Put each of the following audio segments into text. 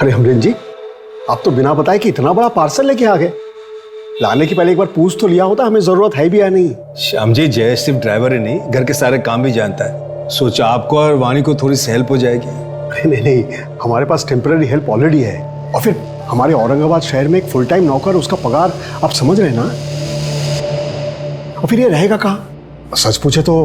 अरे अमरीन जी, आप तो बिना बताए कि इतना बड़ा पार्सल लेके आ गए। लाने के पहले एक बार पूछ तो लिया होता, हमें जरूरत है भी या नहीं। श्याम जी, जय सिर्फ ड्राइवर ही नहीं, घर के सारे काम भी जानता है। सोचा आपको और वाणी को थोड़ी सी हेल्प हो जाएगी। नहीं नहीं, हमारे पास टेम्पररी हेल्प ऑलरेडी है। और फिर हमारे औरंगाबाद शहर में एक फुल टाइम नौकर, उसका पगार आप समझ रहे हैं ना। और फिर ये रहेगा कहाँ? सच पूछे तो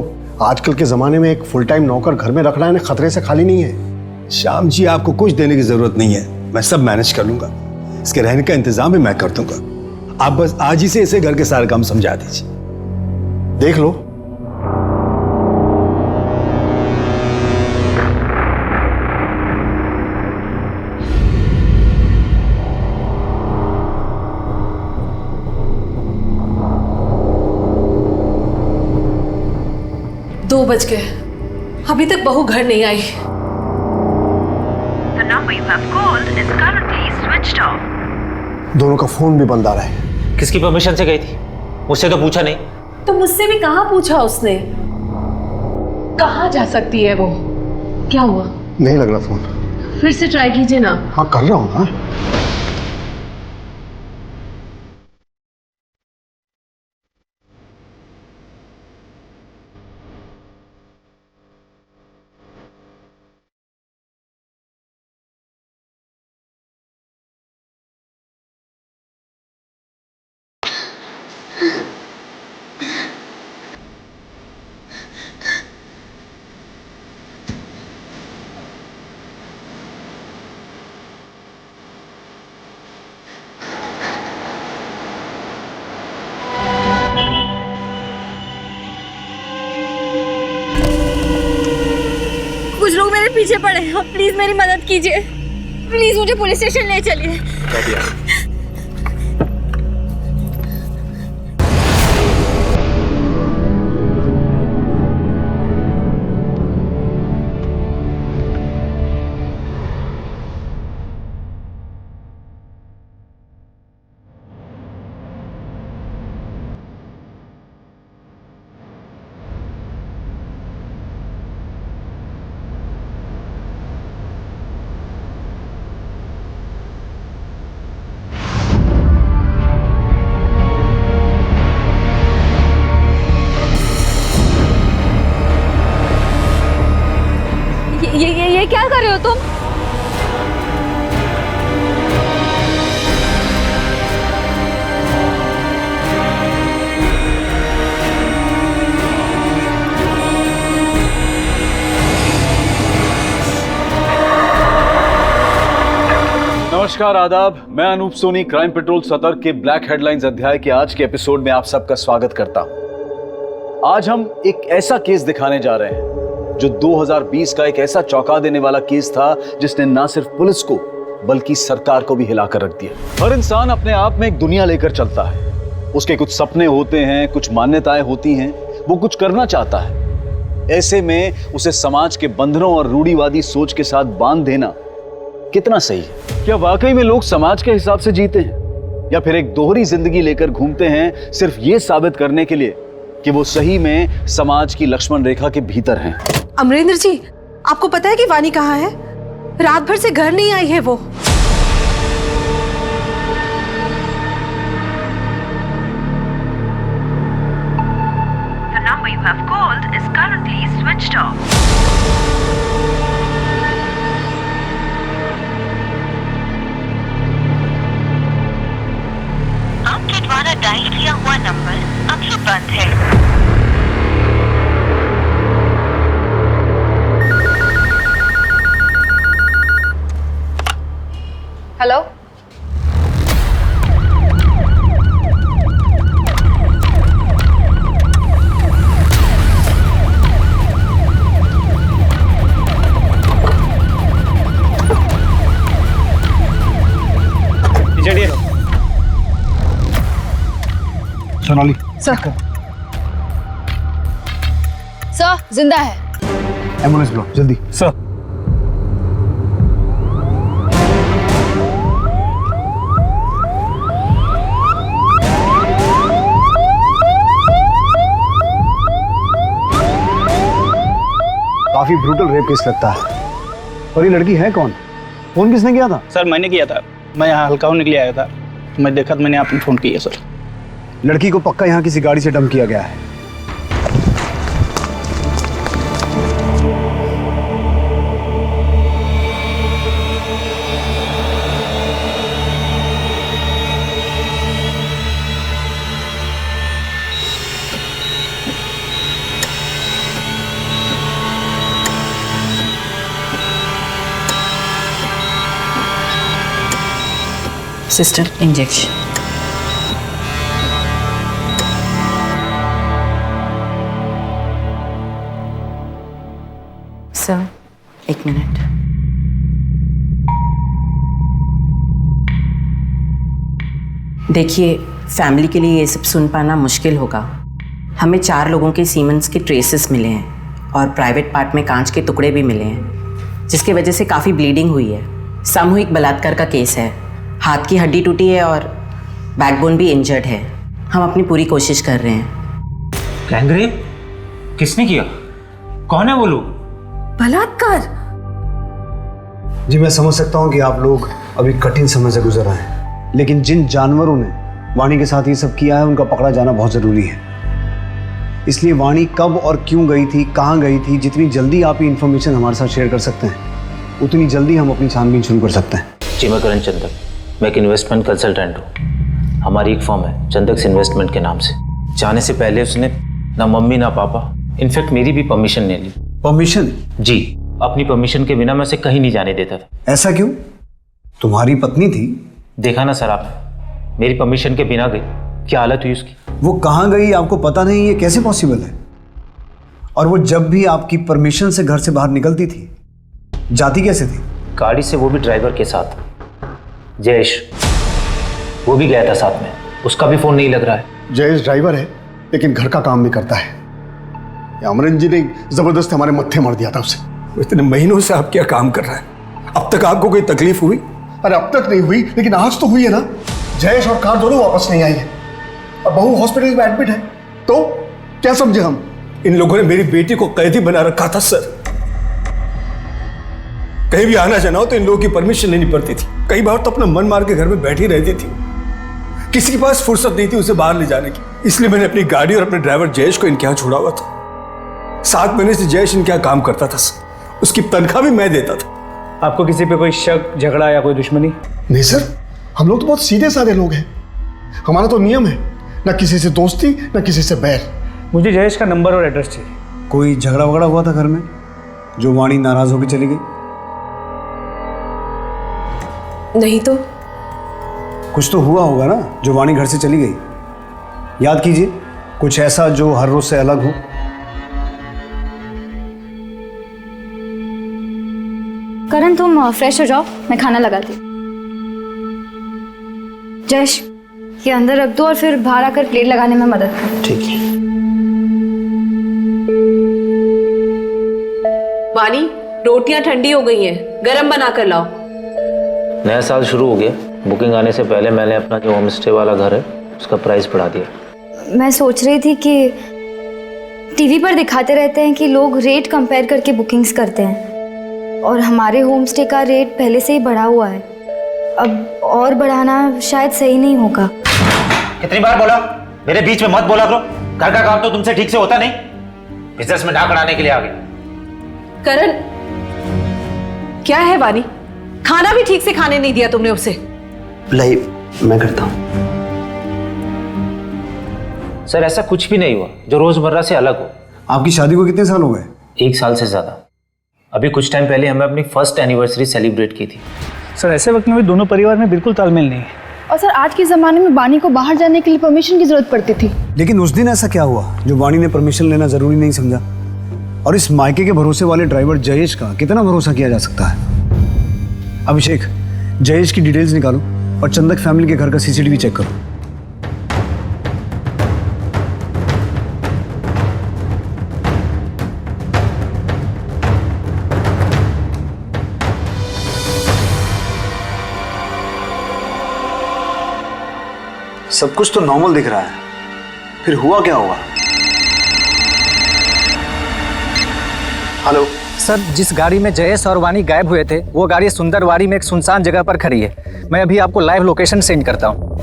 आजकल के जमाने में एक फुल टाइम नौकर घर में रखना है खतरे से खाली नहीं है। श्याम जी, आपको कुछ देने की जरूरत नहीं है, मैं सब मैनेज कर लूंगा। इसके रहने का इंतजाम भी मैं कर दूंगा। आप बस आज ही से इसे घर के सारे काम समझा दीजिए। देख लो। दो बज गए, अभी तक बहू घर नहीं आई। The number you have called is currently switched off. दोनों का फोन भी बंद आ रहा है। किसकी परमिशन से गई थी? मुझसे तो पूछा नहीं। तो मुझसे भी कहाँ पूछा उसने? कहाँ जा सकती है वो? क्या हुआ? नहीं लग रहा फोन। फिर से ट्राई कीजिए ना। हाँ कर रहा हूँ ना। कुछ लोग मेरे पीछे पड़े हैं, प्लीज मेरी मदद कीजिए। प्लीज मुझे पुलिस स्टेशन ले चलिए। ये क्या कर रहे हो तुम? नमस्कार, आदाब। मैं अनूप सोनी, क्राइम पेट्रोल सतर्क के ब्लैक हेडलाइंस अध्याय के आज के एपिसोड में आप सबका स्वागत करता हूं। आज हम एक ऐसा केस दिखाने जा रहे हैं जो 2020 का एक ऐसा चौंका देने वाला केस था जिसने ना सिर्फ पुलिस को बल्कि सरकार को भी हिलाकर रख दिया। हर इंसान अपने आप में एक दुनिया लेकर चलता है। उसके कुछ सपने होते हैं, कुछ मान्यताएं होती हैं, वो कुछ करना चाहता है। ऐसे में उसे समाज के बंधनों और रूढ़िवादी सोच के साथ बांध देना कितना सही है? क्या वाकई में लोग समाज के हिसाब से जीते हैं या फिर एक दोहरी जिंदगी लेकर घूमते हैं सिर्फ ये साबित करने के लिए कि वो सही में समाज की लक्ष्मण रेखा के भीतर हैं? अमरेंद्र जी, आपको पता है कि वानी कहाँ है? रात भर से घर नहीं आई है वो। The number you have called is currently switched off. आपके द्वारा डायल किया हुआ नंबर अभी बंद है। हेलो, चलिए। सोनाली सर जिंदा है। एम्बुलेंस बुलाओ जल्दी। सर, काफी ब्रूटल रेप केस लगता है। और ये लड़की है कौन? फोन किसने किया था? सर मैंने किया था, मैं यहाँ हल्का होने के लिए आया था, मैं देखा तो मैंने आपने फ़ोन किया सर। लड़की को पक्का यहाँ किसी गाड़ी से डंप किया गया है। Sister injection. Sir 1 minute. देखिए, फैमिली के लिए ये सब सुन पाना मुश्किल होगा। हमें 4 लोगों के सीमेंस के ट्रेसेस मिले हैं और प्राइवेट पार्ट में कांच के टुकड़े भी मिले हैं, जिसकी वजह से काफ़ी ब्लीडिंग हुई है। सामूहिक बलात्कार का केस है। हाथ की हड्डी टूटी है और बैकबोन भी इंजर्ड है। हम अपनी पूरी कोशिश कर रहे हैं। गैंगरेप? किसने किया? कौन है वो लोग? बलात्कार? जी मैं समझ सकता हूँ कि आप लोग अभी कठिन समय से गुजर रहे हैं, लेकिन जिन जानवरों ने वाणी के साथ ये सब किया है उनका पकड़ा जाना बहुत ज़रूरी है। इसलिए वाणी कब और क्यों गई थी, कहाँ गई थी, जितनी जल्दी आप ये इन्फॉर्मेशन हमारे साथ शेयर कर सकते हैं उतनी जल्दी हम अपनी छानबीन शुरू कर सकते हैं। जी मैं करण चंदक, मैं एक इन्वेस्टमेंट कंसल्टेंट हूँ। हमारी एक फर्म है चंदक्स इन्वेस्टमेंट के नाम से। जाने से पहले उसने ना मम्मी ना पापा, इनफैक्ट मेरी भी परमिशन नहीं ली। परमिशन? जी, अपनी परमिशन के बिना मैं उसे कहीं नहीं जाने देता था। ऐसा क्यों? तुम्हारी पत्नी थी। देखा ना सर आपने, मेरी परमिशन के बिना गई, क्या हालत हुई उसकी। वो कहाँ गई आपको पता नहीं, ये कैसे पॉसिबल है? और वो जब भी आपकी परमिशन से घर से बाहर निकलती थी, जाती कैसे थी? गाड़ी से, वो भी ड्राइवर के साथ। जयेश, वो भी गया था साथ में, उसका भी फोन नहीं लग रहा है। जयेश ड्राइवर है लेकिन घर का काम भी करता है। अमरन जी ने जबरदस्त हमारे मत्थे मार दिया था उसे। इतने महीनों से आप क्या काम कर रहा है? अब तक आपको कोई तकलीफ हुई? अरे अब तक नहीं हुई, लेकिन आज तो हुई है ना। जयेश और कार दोनों वापस नहीं आई है और बहू हॉस्पिटल में एडमिट है। तो क्या समझे हम? इन लोगों ने मेरी बेटी को कैदी बना रखा था सर। कहीं भी आना जाना हो तो इन लोगों की परमिशन लेनी पड़ती थी। कई बार तो अपना मन मार के घर में बैठी रहती थी। किसी के पास फुर्सत नहीं थी उसे बाहर ले जाने की। इसलिए मैंने अपनी गाड़ी और अपने ड्राइवर जयेश को इनके यहाँ छोड़ा हुआ था। 7 महीने से जयेश इनके यहाँ काम करता था सर। उसकी तनख्वाह भी मैं देता था। आपको किसी पे कोई शक, झगड़ा या कोई दुश्मनी? नहीं सर, हम लोग तो बहुत सीधे साधे लोग हैं। हमारा तो नियम है, ना किसी से दोस्ती ना किसी से बैर। मुझे जयेश का नंबर और एड्रेस चाहिए। कोई झगड़ा वगड़ा हुआ था घर में जो वाणी नाराज होकर चली गई? नहीं तो। कुछ तो हुआ होगा ना जो वाणी घर से चली गई। याद कीजिए, कुछ ऐसा जो हर रोज से अलग हो। करण तुम फ्रेश हो जाओ, मैं खाना लगाती हूँ। जयेश ये अंदर रख दो और फिर बाहर आकर प्लेट लगाने में मदद करो। ठीक है। वाणी, रोटियां ठंडी हो गई हैं, गरम बना कर लाओ। नया साल शुरू हो गया। बुकिंग आने से पहले मैंने अपना जो होम स्टे वाला घर है उसका प्राइस बढ़ा दिया। मैं सोच रही थी कि टीवी पर दिखाते रहते हैं कि लोग रेट कंपेयर करके बुकिंग्स करते हैं और हमारे होम स्टे का रेट पहले से ही बढ़ा हुआ है। अब और बढ़ाना शायद सही नहीं होगा। कितनी बार बोला, मेरे बीच में मत बोला करो। घर का काम तो तुमसे ठीक से होता नहीं। बिजनेस में नाक अड़ाने के लिए आ गए। करण, क्या है वाणी? खाना भी ठीक से खाने नहीं दिया तुमने उसे। मैं करता हूँ। सर ऐसा कुछ भी नहीं हुआ जो रोजमर्रा से अलग हो। आपकी शादी को कितने साल हो गए? 1 साल से ज्यादा। अभी कुछ टाइम पहले हमें अपनी फर्स्ट एनिवर्सरी सेलिब्रेट की थी। सर ऐसे वक्त में भी दोनों परिवार में बिल्कुल तालमेल नहीं है। और सर आज के ज़माने में वाणी को बाहर जाने के लिए परमिशन की ज़रूरत पड़ती थी। लेकिन उस दिन ऐसा क्या हुआ जो वाणी ने परमिशन लेना जरूरी नहीं समझा? और इस मायके के भरोसे वाले ड्राइवर जयेश का कितना भरोसा किया जा सकता है? अभिषेक, जयेश की डिटेल्स निकालो और चंदक फैमिली के घर का सीसीटीवी चेक करो। सब कुछ तो नॉर्मल दिख रहा है, फिर हुआ क्या होगा? हेलो। सर, जिस गाड़ी में जयेश और वानी गायब हुए थे वो गाड़ी सुंदरवाड़ी में एक सुनसान जगह पर खड़ी है। मैं अभी आपको लाइव लोकेशन सेंड करता हूँ।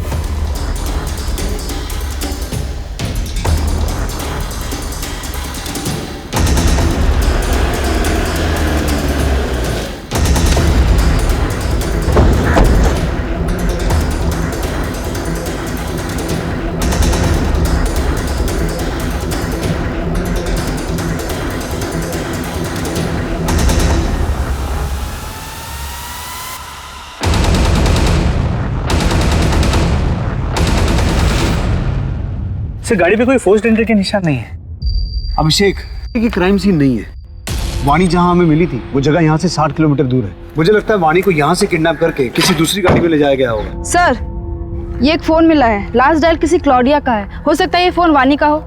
सर, गाड़ी पे कोई फोर्स्ड एंट्री के निशान नहीं है। अभिषेक, ये क्राइम सीन नहीं है। वानी जहां हमें मिली थी वो जगह यहाँ से 60 किलोमीटर दूर है। मुझे लगता है वानी को यहाँ से किडनैप करके किसी दूसरी गाड़ी में ले जाया गया होगा। सर, ये एक फोन मिला है, लास्ट डायल किसी क्लॉडिया का है। हो सकता है ये फोन वानी का हो।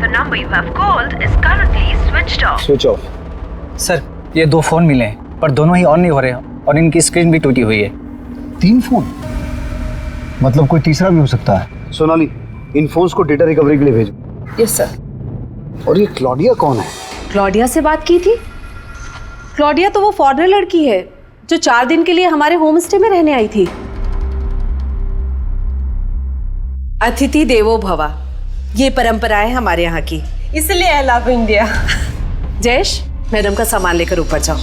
The number you have called is currently switched off. Switch off. Sir, ये 2 फोन मिले हैं पर दोनों ही ऑन नहीं हो रहे हैं और इनकी स्क्रीन भी टूटी हुई है। 3 फोन, मतलब कोई तीसरा भी हो सकता है। सोनाली, इन फोन्स को डेटा रिकवरी के लिए भेजो। Yes sir. और ये क्लॉडिया कौन है? क्लॉडिया से बात की थी? क्लॉडिया तो वो फॉरेनर लड़की है जो 4 दिन के लिए हमारे होम स्टे में रहने आई थी। अतिथि देवो भवा, ये परंपरा है हमारे यहाँ की, इसलिए I love India. Jayesh, madam का सामान लेकर ऊपर जाओ।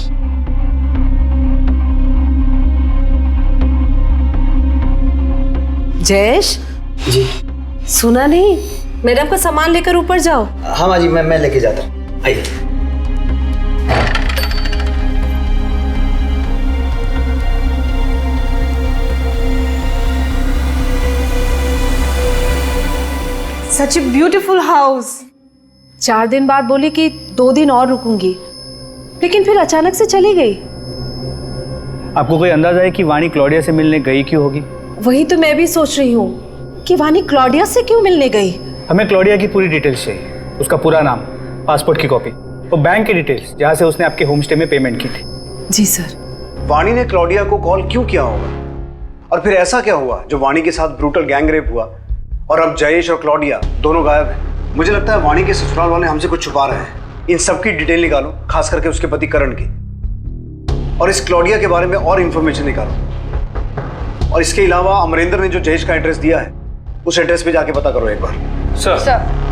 जयेश जी। सुना नहीं? मैडम का सामान लेकर ऊपर जाओ। हाँ माँ जी, मैं लेके जाता हूँ। आइए। सच ए ब्यूटीफुल हाउस। 4 दिन बाद बोली कि 2 दिन और रुकूंगी, लेकिन फिर अचानक से चली गई। आपको कोई अंदाजा है कि वानी क्लॉडिया से मिलने गई क्यों होगी? वही तो मैं भी सोच रही हूँ कि वानी क्लॉडिया से क्यों मिलने गई। हमें क्लॉडिया की पूरी डिटेल्स चाहिए। उसका पूरा नाम, पासपोर्ट की कॉपी, वो बैंक की डिटेल्स जहाँ से उसने आपके होम स्टे में पेमेंट की थी। जी सर। वानी ने क्लॉडिया को कॉल क्यों किया होगा? और फिर ऐसा क्या हुआ जो वानी के साथ ब्रूटल गैंग रेप हुआ और अब जयेश और क्लॉडिया दोनों गायब हैं? मुझे लगता है वानी के ससुराल वाले हमसे कुछ छुपा रहे हैं। इन सब की डिटेल निकालो, खास करके उसके पति करण की, और इस क्लॉडिया के बारे में और इंफॉर्मेशन निकालो। और इसके अलावा अमरेंद्र ने जो जयेश का एड्रेस दिया है उस एड्रेस पे जाके पता करो एक बार। सर। सर,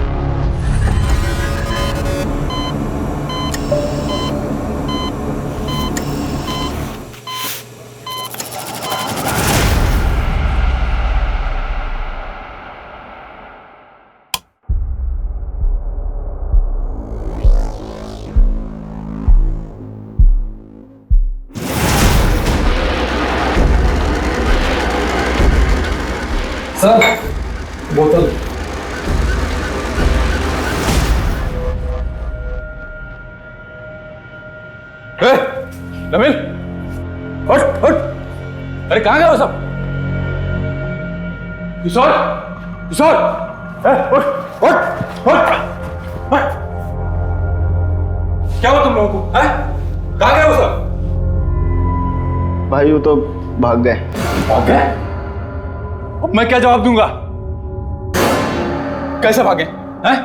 बोतल। नमिल, उठ उठ। अरे कहाँ गए हो सब? किशोर, किशोर, उठ उठ उठ। क्या हुआ तुम लोगों को? कहाँ गए हो सब? भाई वो तो भाग गए। भाग गए? अब मैं क्या जवाब दूंगा? कैसे भागे? हैं?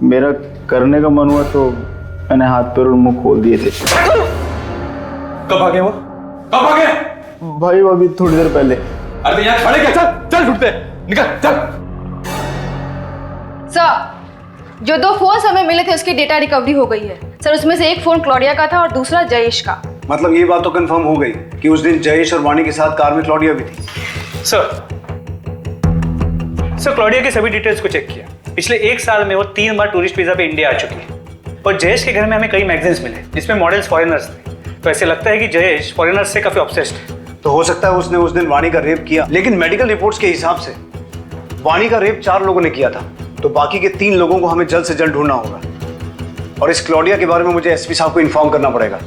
मेरा करने का मन हुआ तो मैंने हाथ पैर और मुंह खोल दिए थे। कब भागे वो? कब भागे? भाई वो अभी थोड़ी देर पहले। अरे यहाँ खड़े क्या? चल चल, ढूंढते निकल चल। सर, जो 2 फोन हमें मिले थे उसकी डेटा रिकवरी हो गई है सर। उसमें से एक फोन क्लॉडिया का था और दूसरा जयेश का। मतलब ये बात तो कंफर्म हो गई कि उस दिन जयेश और वानी के साथ कार में क्लॉडिया भी थी। सर, क्लॉडिया के सभी डिटेल्स को चेक किया। पिछले 1 साल में वो 3 बार टूरिस्ट वीजा पे इंडिया आ चुकी है। और जयेश के घर में हमें कई मैगजीन्स मिले जिसमें मॉडल्स फॉरेनर्स थे। तो ऐसे लगता है कि जयेश फॉरेनर्स से काफी ऑब्सेस्ड है। तो हो सकता है उसने उस दिन वानी का रेप किया, लेकिन मेडिकल रिपोर्ट्स के हिसाब से वानी का रेप 4 लोगों ने किया था। तो बाकी के 3 लोगों को हमें जल्द से जल्द ढूंढना होगा। और इस क्लॉडिया के बारे में मुझे एसपी साहब को इन्फॉर्म करना पड़ेगा,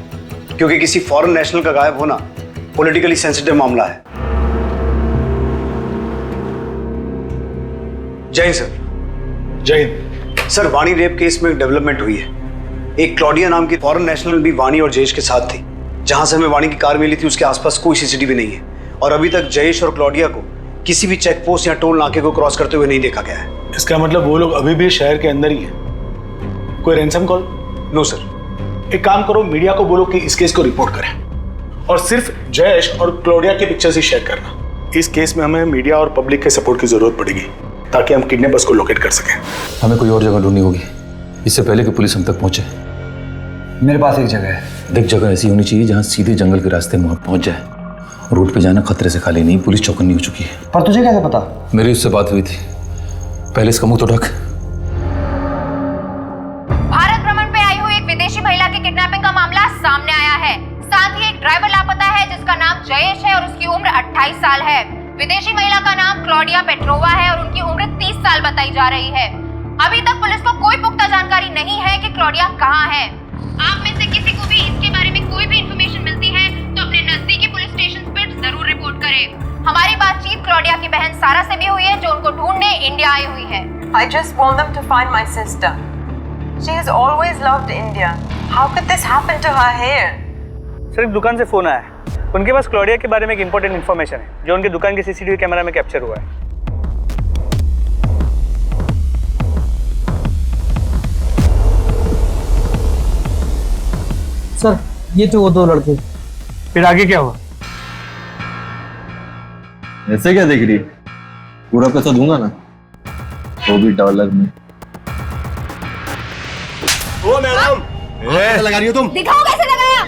क्योंकि किसी फॉरेन नेशनल का गायब होना पॉलिटिकली सेंसिटिव मामला है। जय हिंद सर। जय हिंद। सर, वानी रेप केस में डेवलपमेंट हुई है। एक क्लॉडिया नाम की फॉरेन नेशनल भी वानी और जयेश के साथ थी। जहां से हमें वानी की कार मिली थी उसके आसपास कोई सीसीटीवी नहीं है। और अभी तक जयेश और क्लॉडिया को किसी भी चेक पोस्ट या टोल नाके को क्रॉस करते हुए नहीं देखा गया है। इसका मतलब वो लोग अभी भी शहर के अंदर ही हैं। कोई रैंसम कॉल? No sir. एक काम करो, मीडिया को बोलो कि इस केस को रिपोर्ट करें और सिर्फ जयेश और क्लोडिया की पिक्चर्स ही शेयर करना। इस केस में हमें मीडिया और पब्लिक के सपोर्ट की जरूरत पड़ेगी ताकि हम किडनैपर्स को लोकेट कर सकें। हमें कोई और जगह ढूंढनी होगी इससे पहले कि पुलिस हम तक पहुंचे। मेरे पास एक जगह है। देख, जगह ऐसी होनी चाहिए जहां सीधे जंगल के रास्ते में पहुंच जाए। रोड पे जाना खतरे से खाली नहीं, पुलिस चौकन्नी हो चुकी है। पर तुझे कैसे पता? मेरी उससे बात हुई थी। पहले इसका मुंह तो ढक। भारत भ्रमण पे आई हुई एक विदेशी महिला की किडनैपिंग का मामला सामने आया है। साथ ही एक ड्राइवर लापता है जिसका नाम जयेश है और उसकी उम्र 28 साल है। विदेशी महिला का नाम क्लॉडिया पेट्रोवा है और उनकी उम्र 30 साल बताई जा रही है। अभी तक पुलिस को कोई पुख्ता जानकारी नहीं है कि क्लॉडिया कहाँ है। आप में से किसी को भी इसके बारे में कोई भी इंफॉर्मेशन मिलती है तो अपने नजदीकी पुलिस स्टेशन पर जरूर रिपोर्ट करें। हमारी बातचीत क्लॉडिया की बहन सारा से भी हुई है जो उनको ढूंढने इंडिया आई हुई है। I just want them to find my sister. She has always loved India. How could this happen to her here? Sir, एक दुकान से फोन आया है। उनके पास क्लॉडिया के बारे में एक इंपॉर्टेंट इन्फॉर्मेशन है जो उनकी दुकान के सीसीटीवी कैमरा में कैप्चर हुआ है। सर, ये थे वो दो लड़के। फिर आगे क्या हुआ? ऐसे क्या देख रही है? पूरा पैसा दूंगा ना, वो भी डॉलर में। ओ मैडम, कैसे लगा रही हो तुम? दिखाओ कैसे लगाया।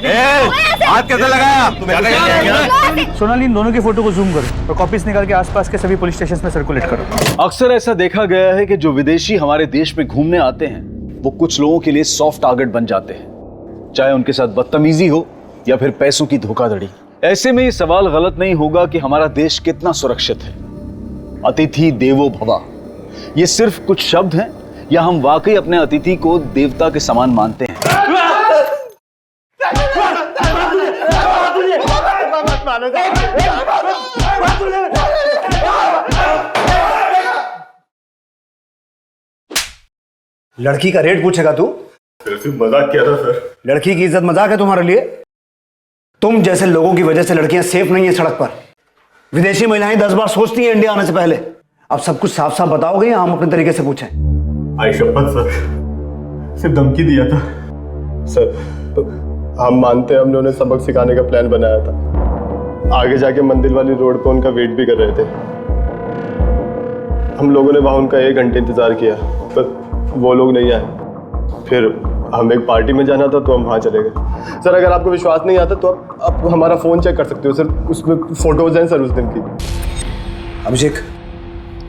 हाथ कैसे लगाया? सोनाली, इन दोनों की फोटो को जूम करो और कॉपीज निकाल के आसपास के सभी पुलिस स्टेशन में सर्कुलेट करो। अक्सर ऐसा देखा गया है कि जो विदेशी हमारे देश में घूमने आते हैं वो कुछ लोगों के लिए सॉफ्ट टारगेट बन जाते हैं, चाहे उनके साथ बदतमीजी हो या फिर पैसों की धोखाधड़ी। ऐसे में ये सवाल गलत नहीं होगा कि हमारा देश कितना सुरक्षित है। अतिथि देवो भव, ये सिर्फ कुछ शब्द हैं या हम वाकई अपने अतिथि को देवता के समान मानते हैं? लड़की का रेट पूछेगा तू? सिर्फ मजाक किया था सर। लड़की की इज्जत मजाक है तुम्हारे लिए? तुम जैसे लोगों की वजह से लड़कियां सेफ नहीं है सड़क पर। विदेशी महिलाएं 10 बार सोचती हैं इंडिया आने से पहले। अब सब कुछ साफ साफ बताओगे या हम अपने तरीके से पूछें? आई शपथ सर, सिर्फ धमकी दिया था सर। हम मानते हैं हमने उन्हें सबक सिखाने का प्लान बनाया था। आगे जाके मंदिर वाली रोड पर उनका वेट भी कर रहे थे। हम लोगों ने वहां उनका 1 घंटे इंतजार किया पर वो लोग नहीं आए। फिर हम एक पार्टी में जाना था तो हम वहाँ चले गए। सर, अगर आपको विश्वास नहीं आता तो आप हमारा फ़ोन चेक कर सकते हो सर, उसमें फोटोज हैं सर उस दिन की। अभिषेक,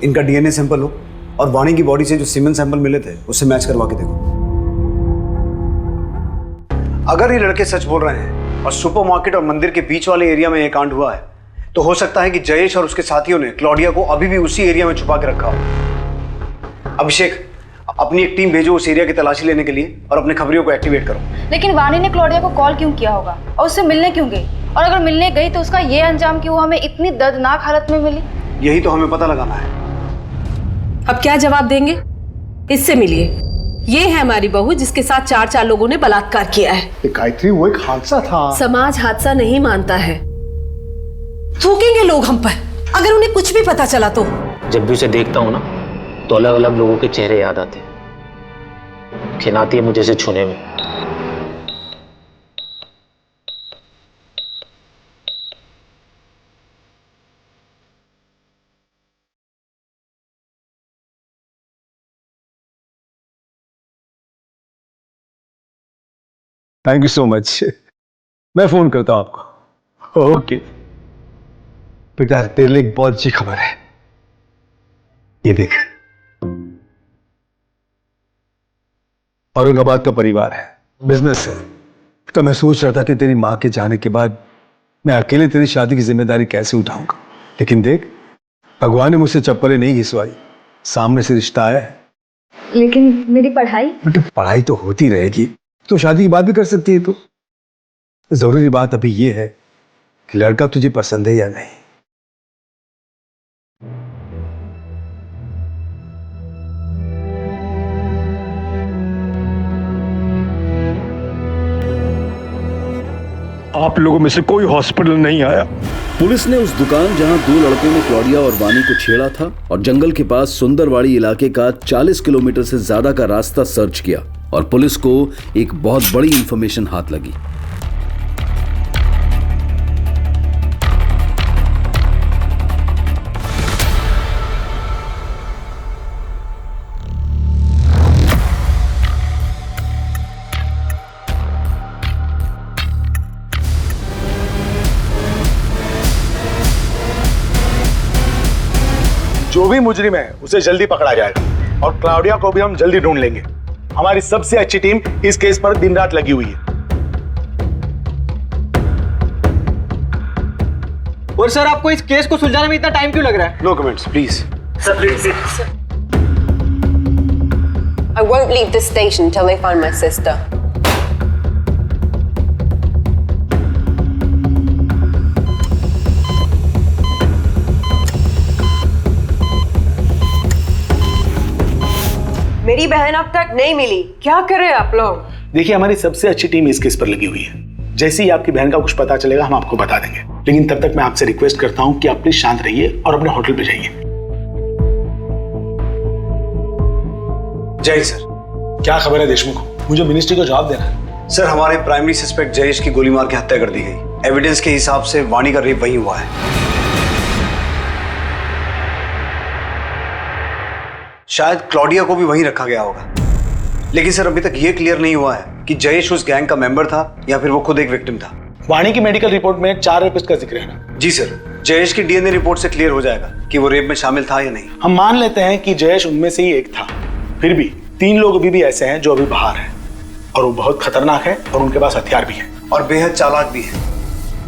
इनका डीएनए सैंपल हो और वाणी की बॉडी से जो सीमेंट सैंपल मिले थे उससे मैच करवा के देखो। अगर ये लड़के सच बोल रहे हैं और सुपरमार्केट और मंदिर के बीच वाले एरिया में ये कांड हुआ है तो हो सकता है कि जयेश और उसके साथियों ने क्लॉडिया को अभी भी उसी एरिया में छुपा के रखा हो। अभिषेक, अपनी एक टीम भेजो उस एरिया की तलाशी लेने के लिए और अपने खबरियों को एक्टिवेट करो। लेकिन वाणी ने क्लॉडिया को कॉल क्यों किया होगा और उससे मिलने क्यों गई? और अगर मिलने गई तो उसका ये अंजाम कि वो हमें इतनी दर्दनाक हालत में मिली? यही तो हमें पता लगाना है। अब क्या जवाब देंगे? इससे मिलिए। ये है हमारी बहू जिसके साथ 4 लोगों ने बलात्कार किया है। गायत्री, वो एक हादसा था। समाज हादसा नहीं मानता है। थूकेंगे लोग हम पर अगर उन्हें कुछ भी पता चला तो। जब भी उसे देखता हूँ ना तो अलग अलग लोगों के चेहरे याद आते हैं। खिनाती है मुझे इसे छूने में। Thank you so much. मैं फोन करता हूं आपको। ओके बेटा, तेरे लिए एक बहुत अच्छी खबर है। ये देख, औरंगाबाद का परिवार है, बिजनेस है। तो मैं सोच रहा था कि तेरी मां के जाने के बाद मैं अकेले तेरी शादी की जिम्मेदारी कैसे उठाऊंगा, लेकिन देख, भगवान ने मुझसे चप्पलें नहीं घिसवाई, सामने से रिश्ता आया है। लेकिन मेरी पढ़ाई? बेटा, पढ़ाई तो होती रहेगी, तो शादी की बात भी कर सकती है। तो जरूरी बात अभी ये है कि लड़का तुझे पसंद है या नहीं। आप लोगों में से कोई हॉस्पिटल नहीं आया पुलिस ने उस दुकान जहां दो लड़कों ने क्लॉडिया और वानी को छेड़ा था और जंगल के पास सुंदरवाड़ी इलाके का 40 किलोमीटर से ज्यादा का रास्ता सर्च किया और पुलिस को एक बहुत बड़ी इंफॉर्मेशन हाथ लगी। जो भी मुजरिम है उसे जल्दी पकड़ा जाएगा और क्लाउडिया को भी हम जल्दी ढूंढ लेंगे। हमारी सबसे अच्छी टीम इस केस पर दिन रात लगी हुई है। और सर, आपको इस केस को सुलझाने में इतना टाइम क्यों लग रहा है? No comments please. Sir please. I won't leave this station till they find my sister. मेरी बहन अब तक नहीं मिली, क्या करें आप लोग? देखिए, हमारी सबसे अच्छी टीम इस केस पर लगी हुई है। जैसे ही आपकी बहन का कुछ पता चलेगा हम आपको बता देंगे, लेकिन तब तक मैं आपसे रिक्वेस्ट करता हूं कि आप प्लीज शांत रहिए और अपने होटल पे जाइए। जय सर। क्या खबर है देशमुख? मुझे मिनिस्ट्री को जवाब देना है। सर, हमारे प्राइमरी सस्पेक्ट जयेश की गोली मार के हत्या कर दी गई। एविडेंस के हिसाब से वाणी का रेप वहीं हुआ है। शायद क्लॉडिया को भी वहीं रखा गया होगा, लेकिन सर अभी तक ये क्लियर नहीं हुआ है कि जयेश उस गैंग का मेंबर था या फिर वो खुद एक विक्टिम था। वाणी की मेडिकल रिपोर्ट में 4 रेपिस्ट का जिक्र है ना? जी सर, जयेश की डीएनए रिपोर्ट से क्लियर हो जाएगा कि वो रेप में शामिल था या नहीं। हम मान लेते हैं कि जयेश उनमें से ही एक था, फिर भी 3 लोग अभी भी ऐसे हैं जो अभी बाहर हैं और वो बहुत खतरनाक है और उनके पास हथियार भी है और बेहद चालाक भी है,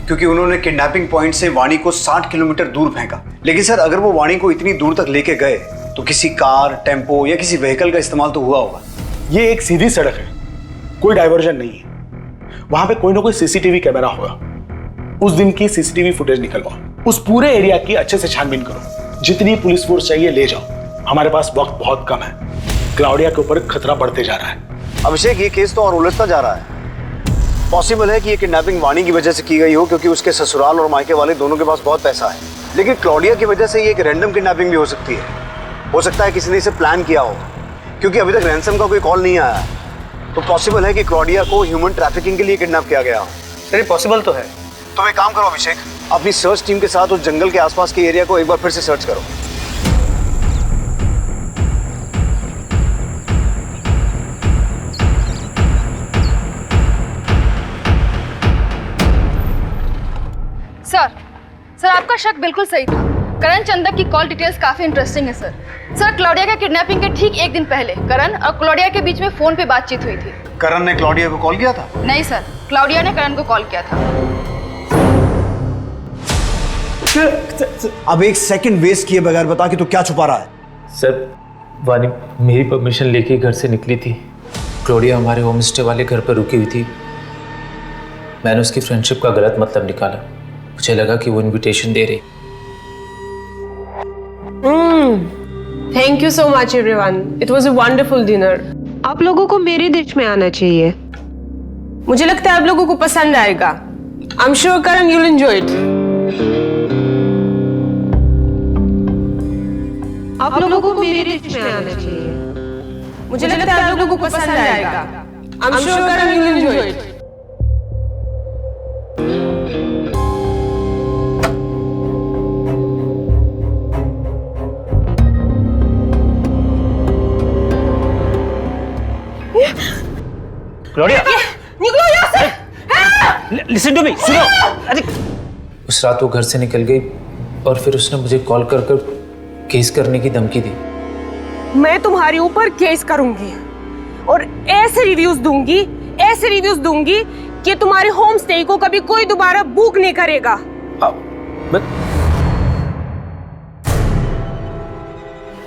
क्योंकि उन्होंने किडनैपिंग पॉइंट से वाणी को 60 किलोमीटर दूर फेंका। लेकिन सर, अगर वो वाणी को इतनी दूर तक लेके गए तो किसी कार, टेम्पो या किसी व्हीकल का इस्तेमाल तो हुआ होगा। ये एक सीधी सड़क है, कोई डाइवर्जन नहीं है। वहां पे कोई ना कोई सीसीटीवी कैमरा होगा। उस दिन की सीसीटीवी फुटेज निकलवाओ, उस पूरे एरिया की अच्छे से छानबीन करो। जितनी पुलिस फोर्स चाहिए ले जाओ, हमारे पास वक्त बहुत कम है। क्लाउडिया के ऊपर खतरा बढ़ते जा रहा है। अभिषेक, ये केस तो और उलझता जा रहा है। पॉसिबल है कि ये किडनैपिंग वाणी की वजह से की गई हो, क्योंकि उसके ससुराल और मायके वाले दोनों के पास बहुत पैसा है। लेकिन क्लॉडिया की वजह से ये एक रैंडम किडनैपिंग भी हो सकती है। हो सकता है किसी ने इसे प्लान किया हो, क्योंकि अभी तक रैंसम का कोई कॉल नहीं आया। तो पॉसिबल है कि क्लॉडिया को ह्यूमन ट्रैफिकिंग के लिए किडनैप किया गया हो। सर, पॉसिबल तो है। तो एक काम करो अभिषेक, अपनी सर्च टीम के साथ उस जंगल के आसपास के एरिया को एक बार फिर से सर्च करो। सर, आपका शक बिल्कुल सही था। करण चंदक की कॉल डिटेल्स काफी इंटरेस्टिंग है सर। सर, क्लॉडिया के किडनैपिंग के ठीक एक दिन पहले करण और क्लॉडिया के बीच में फोन पे बातचीत हुई थी। करण ने क्लॉडिया को कॉल किया था? नहीं सर, क्लॉडिया ने करण को कॉल किया था। अब एक सेकंड वेस्ट किए बगैर बता कि तू क्या छुपा रहा है? सर, वानी मेरी परमिशन लेके घर से निकली थी। क्लॉडिया हमारे होम स्टे वाले घर पर रुकी हुई थी। मैंने उसकी फ्रेंडशिप का गलत मतलब निकाला। मुझे लगा कि वो इनविटेशन दे रही। Thank you so much everyone, it was a wonderful dinner. आप लोगों को मेरे डिश में आना चाहिए, मुझे लगता है आप लोगों को पसंद आएगा। I am sure Karan you will enjoy it. आप लोगों को मेरे डिश में आना चाहिए, मुझे लगता है आप लोगों को पसंद आएगा। I am sure Karan you will enjoy it. Claudia, निकलो यहाँ से। लिसन टू मी, सुनो। अरे उस रात वो घर से निकल गई और फिर उसने मुझे कॉल कर केस करने की धमकी दी। मैं तुम्हारे ऊपर केस करूंगी और ऐसे रिव्यूज दूंगी कि तुम्हारे होम स्टे को कभी कोई दोबारा बुक नहीं करेगा।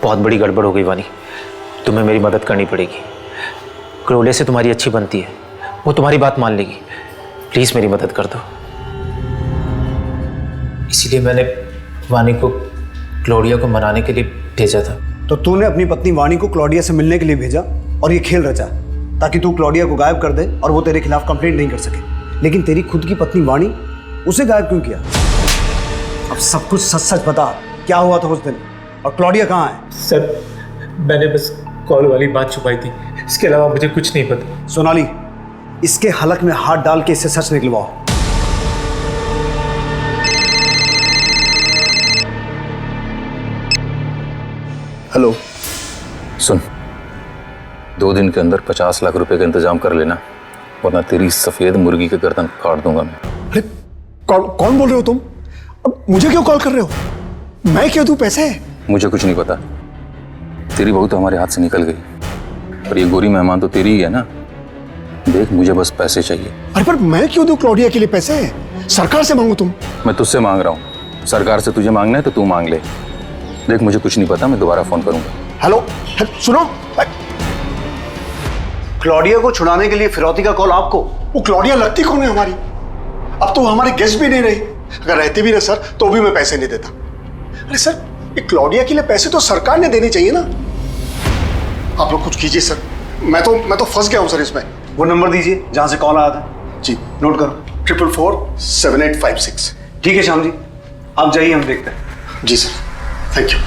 बहुत बड़ी गड़बड़ हो गई वानी, तुम्हें मेरी मदद करनी पड़ेगी। क्लॉडिया से तुम्हारी अच्छी बनती है, वो तुम्हारी बात मान लेगी। प्लीज मेरी मदद कर दो। इसीलिए मैंने वानी को क्लॉडिया को मनाने के लिए भेजा था। तो तूने अपनी पत्नी वानी को क्लॉडिया से मिलने के लिए भेजा और ये खेल रचा ताकि तू क्लॉडिया को गायब कर दे और वो तेरे खिलाफ कंप्लेंट नहीं कर सके। लेकिन तेरी खुद की पत्नी वानी, उसे गायब क्यों किया? अब सब कुछ सच सच बता, क्या हुआ था उस दिन और क्लॉडिया कहाँ है? सर मैंने बस कॉल वाली बात छुपाई थी, इसके अलावा मुझे कुछ नहीं पता। सोनाली, इसके हलक में हाथ डाल के इससे सच निकलवाओ। हेलो, सुन, 2 दिन के अंदर 50 लाख रुपए का इंतजाम कर लेना, वरना तेरी सफेद मुर्गी के गर्दन काट दूंगा मैं। अरे कौन बोल रहे हो तुम? अब मुझे क्यों कॉल कर रहे हो? मैं क्यों दूं पैसे? मुझे कुछ नहीं पता, तेरी बहू तो हमारे हाथ से निकल गई, पर ये गोरी मेहमान तो तेरी ही है ना। देख, मुझे बस पैसे चाहिए। अरे पर मैं क्यों दूं क्लॉडिया के लिए पैसे? सरकार से मांगू तुम? मैं तुझसे मांग रहा हूँ, सरकार से तुझे मांगना है तो तू मांग ले। देख, मुझे कुछ नहीं पता, मैं दोबारा फोन करूंगा। हेलो, सुनो, क्लॉडिया को छुड़ाने के लिए फिरौती का कॉल आपको? वो क्लॉडिया लगती कौन है हमारी? अब तो वो हमारी गेस्ट भी नहीं रही। अगर रहती भी ना सर, तो भी मैं पैसे नहीं देता। अरे सर, ये क्लॉडिया के लिए पैसे तो सरकार ने देने चाहिए ना। आप लोग कुछ कीजिए सर, मैं तो फंस गया हूं सर इसमें। वो नंबर दीजिए जहां से कॉल आया था। जी, नोट करो। 444-7856। ठीक है श्याम जी, आप जाइए, हम देखते हैं। जी सर, थैंक यू।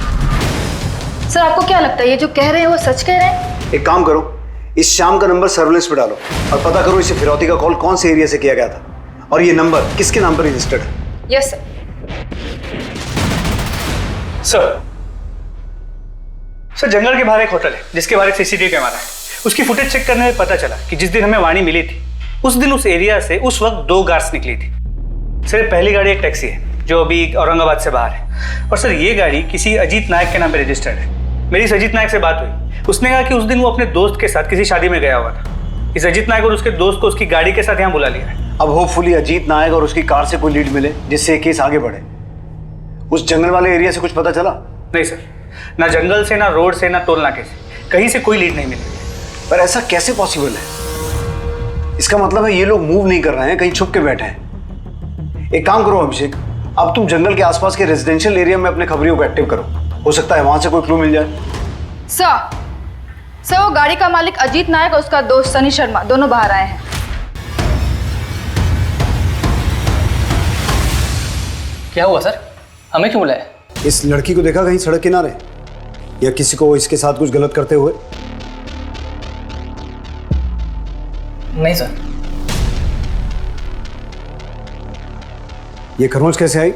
सर आपको क्या लगता है ये जो कह रहे हैं वो सच कह रहे हैं? एक काम करो, इस शाम का नंबर सर्विलेंस पे डालो और पता करो इसे फिरौती का कॉल कौन से एरिया से किया गया था और ये नंबर किसके नाम पर रजिस्टर्ड है। Yes sir. सर जंगल के बाहर एक होटल है जिसके बाहर एक सीसीटीवी कैमरा है। उसकी फुटेज चेक करने में पता चला कि जिस दिन हमें वाणी मिली थी उस दिन उस एरिया से उस वक्त 2 कार्स निकली थी। सर ये पहली गाड़ी एक टैक्सी है जो अभी औरंगाबाद से बाहर है, और सर ये गाड़ी किसी अजीत नायक के नाम पे रजिस्टर्ड है। मेरी इस अजीत नायक से बात हुई, उसने कहा कि उस दिन वो अपने दोस्त के साथ किसी शादी में गया हुआ था। इस अजीत नायक और उसके दोस्त को उसकी गाड़ी के साथ यहाँ बुला लिया है। अब होपफुली अजीत नायक और उसकी कार से कोई लीड मिले जिससे केस आगे बढ़े। उस जंगल वाले एरिया से कुछ पता चला? नहीं सर, ना जंगल से, ना रोड से, ना टोल नाके से, कहीं से कोई लीड नहीं मिली। पर ऐसा कैसे पॉसिबल है? इसका मतलब है ये लोग मूव नहीं कर रहे हैं, कहीं छुप के बैठे हैं। एक काम करो अभिषेक, अब तुम जंगल के आसपास के रेजिडेंशियल एरिया में अपने खबरियों को एक्टिव करो, हो सकता है वहां से कोई क्लू मिल जाए। सर वो गाड़ी का मालिक अजीत नायक और उसका दोस्त सनी शर्मा दोनों बाहर आए हैं। क्या हुआ सर, हमें क्यों बुलाया? इस लड़की को देखा कहीं सड़क किनारे या किसी को इसके साथ कुछ गलत करते हुए? नहीं सर। ये खरोंच कैसे आई?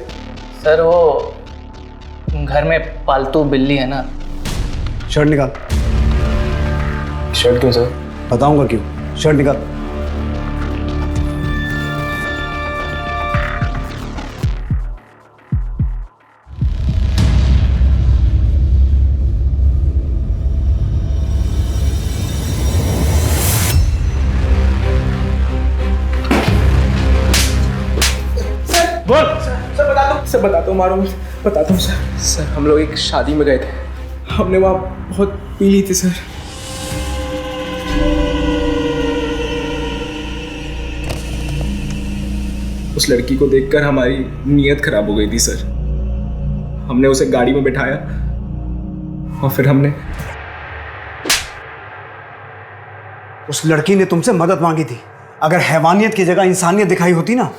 सर वो घर में पालतू बिल्ली है ना। शर्ट निकाल। शर्ट क्यों सर? बताऊंगा क्यों, शर्ट निकाल। बोल सर, बताता हूँ, मारो बताता हूँ सर। हम लोग एक शादी में गए थे, हमने वहाँ बहुत पी ली थी सर। उस लड़की को देखकर हमारी नीयत खराब हो गई थी सर। हमने उसे गाड़ी में बिठाया और फिर हमने उस लड़की ने तुमसे मदद मांगी थी। अगर हैवानियत की जगह इंसानियत दिखाई होती ना,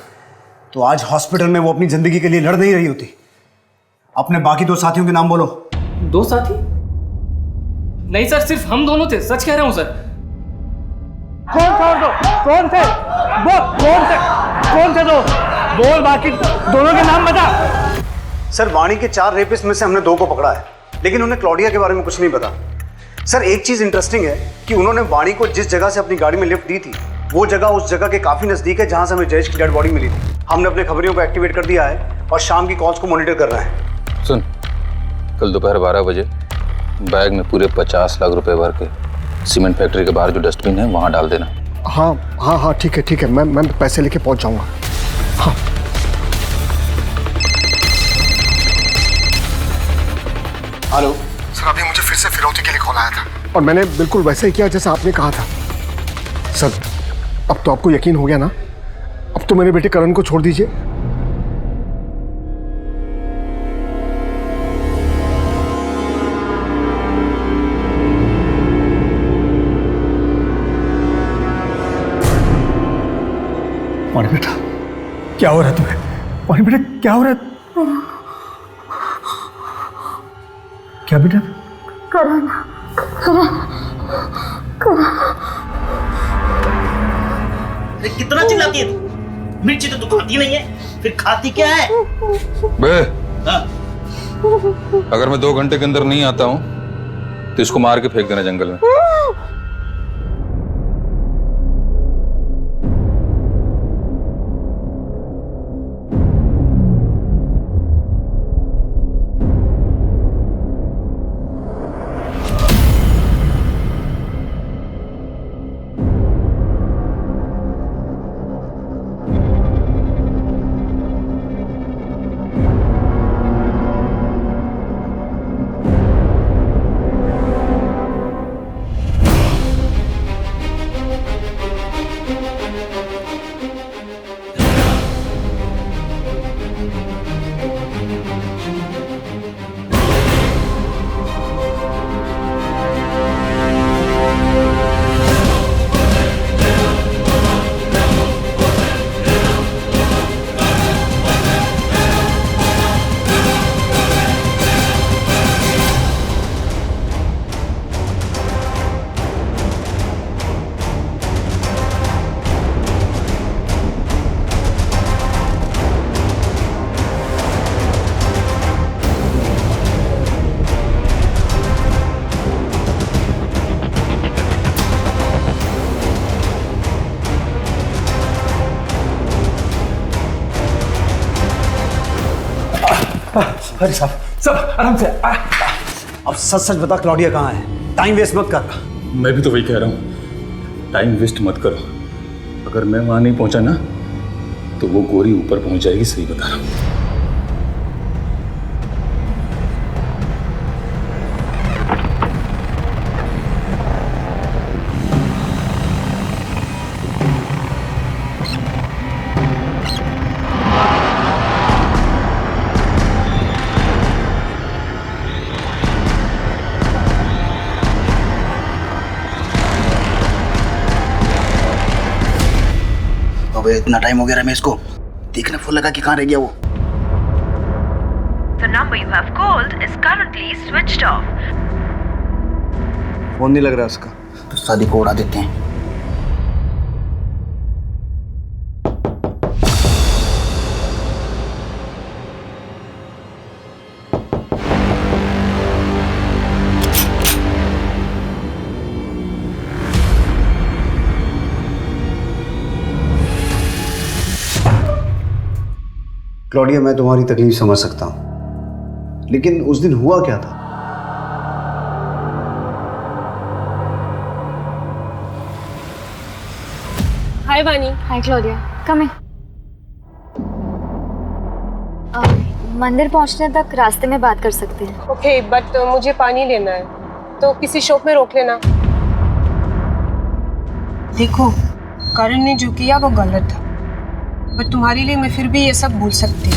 तो आज हॉस्पिटल में वो अपनी जिंदगी के लिए लड़ नहीं रही होती। अपने बाकी 2 साथियों के नाम बोलो। 2 साथी? नहीं सर, सिर्फ हम दोनों थे, सच कह रहा हूं सर। कौन थे? दो बोल, बाकी दोनों के नाम बता। सर वाणी के 4 रेपिस्ट में से हमने 2 को पकड़ा है, लेकिन उन्हें क्लॉडिया के बारे में कुछ नहीं पता। सर एक चीज इंटरेस्टिंग है कि उन्होंने वाणी को जिस जगह से अपनी गाड़ी में लिफ्ट दी थी वो जगह उस जगह के काफी नजदीक है जहां से हमें जयेश की डेड बॉडी मिली थी। हमने अपने खबरियों को एक्टिवेट कर दिया है और शाम की कॉल्स को मॉनिटर कर रहे हैं। सुन, कल दोपहर 12 बजे बैग में पूरे 50 लाख रुपए भर के सीमेंट फैक्ट्री के बाहर जो डस्टबिन है वहां डाल देना। हाँ ठीक है, मैं पैसे लेके पहुंच जाऊंगा। हाँ। हेलो सर, अभी मुझे फिर से फिरौती के लिए कॉल आया था और मैंने बिल्कुल वैसे ही किया जैसा आपने कहा था। सर अब तो आपको यकीन हो गया ना? अब तो मेरे बेटे करण को छोड़ दीजिए। वाणी बेटा, क्या हो रहा है तुम्हें? वाणी बेटा, क्या हो रहा है? क्या बेटा? करण, कितना चिल्लाती है तू? मिर्ची तो तू खाती नहीं है, फिर खाती क्या है? बे, हाँ? अगर मैं 2 घंटे के अंदर नहीं आता हूं तो इसको मार के फेंक देना जंगल में। अरे सब आराम से। अब सच सच बता, क्लॉडिया कहाँ है? टाइम वेस्ट मत कर। मैं भी तो वही कह रहा हूँ, टाइम वेस्ट मत करो। अगर मैं वहां नहीं पहुंचा ना तो वो गोरी ऊपर पहुंच जाएगी, सही बता रहा हूँ। इतना टाइम हो गया रमेश को, देखने फोन लगा कि कहाँ रह गया वो। The number you have called is currently switched off. Phone नहीं लग रहा उसका। तो शादी को उड़ा देते हैं। क्लॉडिया, मैं तुम्हारी तकलीफ समझ सकता हूं, लेकिन उस दिन हुआ क्या था? हाय वानी। हाय क्लॉडिया, कम इन। मंदिर पहुंचने तक रास्ते में बात कर सकते हैं। ओके, बट मुझे पानी लेना है, तो किसी शॉप में रोक लेना। देखो, करण ने जो किया वो गलत था, पर तुम्हारे लिए मैं फिर भी ये सब भूल सकती हूँ।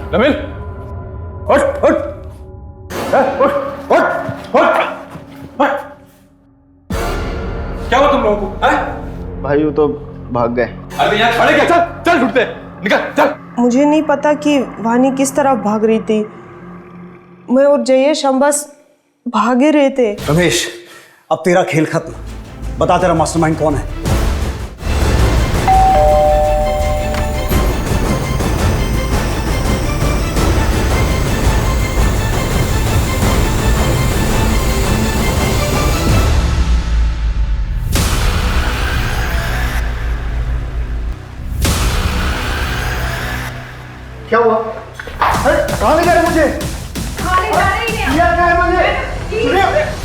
नमिल, उठ उठ उठ उठ उठ। क्या हुआ तुम लोगों को? भाई वो तो भाग गए। अरे यहाँ खड़े क्या? चल चल, ढूंढते निकल चल। मुझे नहीं पता कि वानी किस तरफ भाग रही थी। मैं और जयेश हम बस भागे रहे थे। रमेश, अब तेरा खेल खत्म। बता, तेरा मास्टरमाइंड कौन है? क्या हुआ? कहाँ ले जा रहे मुझे?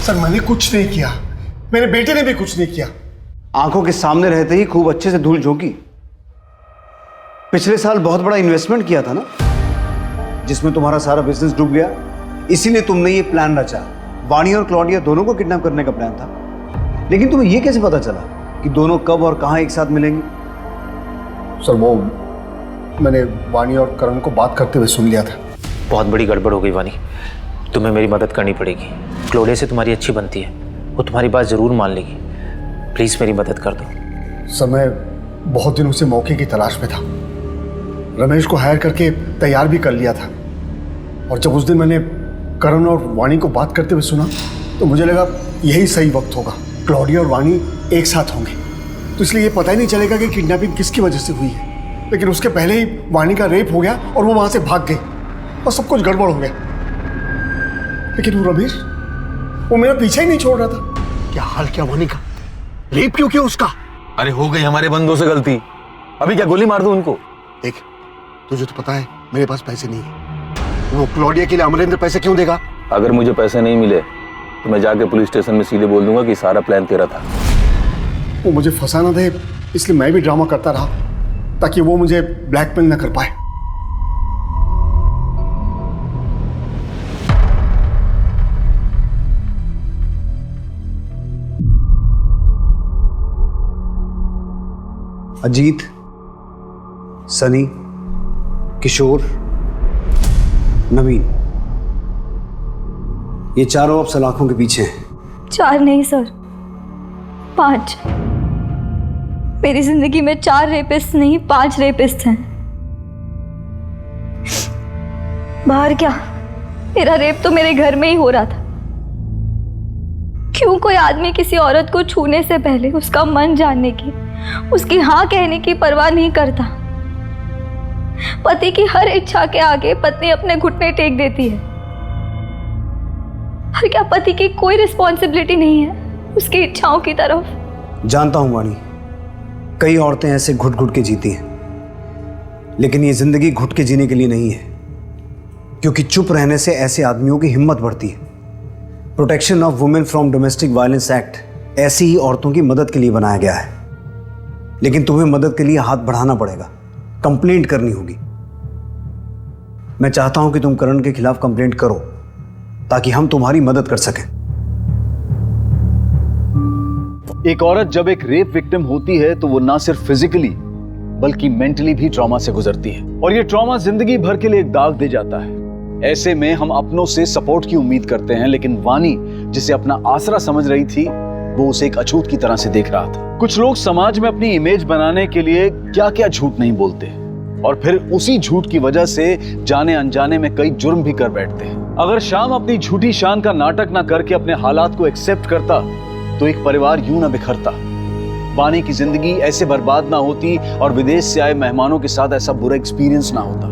सर, मैंने कुछ नहीं किया, मेरे बेटे ने भी कुछ नहीं किया। आंखों के सामने रहते ही खूब अच्छे से धूल झोंकी। पिछले साल बहुत बड़ा इन्वेस्टमेंट किया था ना, जिसमें तुम्हारा सारा बिजनेस डूब गया। इसीलिए तुमने ये प्लान रचा। वाणी और क्लॉडिया दोनों को किडनैप करने का प्लान था। लेकिन तुम्हें ये कैसे पता चला कि दोनों कब और कहां एक साथ मिलेंगे? सर, वो मैंने वाणी और करण को बात करते हुए सुन लिया था। बहुत बड़ी गड़बड़ हो गई वानी, तुम्हें मेरी मदद करनी पड़ेगी। क्लोडिया से तुम्हारी अच्छी बनती है, वो तुम्हारी बात ज़रूर मान लेगी। प्लीज़ मेरी मदद कर दो। सर मैं बहुत दिनों से मौके की तलाश में था। रमेश को हायर करके तैयार भी कर लिया था, और जब उस दिन मैंने करण और वाणी को बात करते हुए सुना तो मुझे लगा यही सही वक्त होगा। क्लॉडिया और वाणी एक साथ होंगे, तो इसलिए ये पता ही नहीं चलेगा कि किडनैपिंग किसकी वजह से हुई है। लेकिन उसके पहले ही वाणी का रेप हो गया और वो वहां से भाग गई और सब कुछ गड़बड़ हो गया। लेकिन वो रमेश, वो मेरा पीछा ही नहीं छोड़ रहा था। क्या हाल क्या वाणी का? रेप क्यों किया उसका? अरे हो गई हमारे बंदों से गलती, अभी क्या गोली मार दूं उनको? देख, तुझे तो पता है मेरे पास पैसे नहीं है। वो क्लॉडिया के लिए अमरेंद्र पैसे क्यों देगा? अगर मुझे पैसे नहीं मिले तो मैं जाके पुलिस स्टेशन में सीधे बोल दूंगा कि सारा प्लान तेरा था। वो मुझे फंसा ना दे, इसलिए मैं भी ड्रामा करता रहा ताकि वो मुझे ब्लैकमेल ना कर पाए। अजीत, सनी, किशोर, नवीन, ये चारों अब सलाखों के पीछे हैं। 4 नहीं सर, 5। मेरी जिंदगी में 4 रेपिस्ट नहीं 5 रेपिस्ट हैं। बाहर क्या, मेरा रेप तो मेरे घर में ही हो रहा था। क्यों कोई आदमी किसी औरत को छूने से पहले उसका मन जानने की, उसकी हाँ कहने की परवाह नहीं करता? पति की हर इच्छा के आगे पत्नी अपने घुटने टेक देती है। और क्या पति की कोई रिस्पॉन्सिबिलिटी नहीं है उसकी इच्छाओं की तरफ? जानता हूं वाणी, कई औरतें ऐसे घुट घुट के जीती हैं, लेकिन ये जिंदगी घुट के जीने के लिए नहीं है, क्योंकि चुप रहने से ऐसे आदमियों की हिम्मत बढ़ती है। Protection of women from domestic violence act ऐसी ही औरतों की मदद के लिए बनाया गया है। लेकिन तुम्हें मदद के लिए हाथ बढ़ाना पड़ेगा, कंप्लेंट करनी होगी। मैं चाहता हूं कि तुम करण के खिलाफ कंप्लेंट करो ताकि हम तुम्हारी मदद कर सकें। एक औरत जब एक रेप विक्टिम होती है तो वो ना सिर्फ फिजिकली बल्कि मेंटली भी ट्रॉमा से गुजरती है, और ये ट्रॉमा जिंदगी भर के लिए एक दाग दे जाता है। ऐसे में हम अपनों से सपोर्ट की उम्मीद करते हैं, लेकिन वाणी जिसे अपना आसरा समझ रही थी वो उसे एक अछूत की तरह से देख रहा था। कुछ लोग समाज में अपनी इमेज बनाने के लिए क्या क्या झूठ नहीं बोलते, और फिर उसी झूठ की वजह से जाने अनजाने में कई जुर्म भी कर बैठते हैं। अगर शाम अपनी झूठी शान का नाटक ना करके अपने हालात को एक्सेप्ट करता तो एक परिवार यूं ना बिखरता, वाणी की जिंदगी ऐसे बर्बाद ना होती, और विदेश से आए मेहमानों के साथ ऐसा बुरा एक्सपीरियंस ना होता।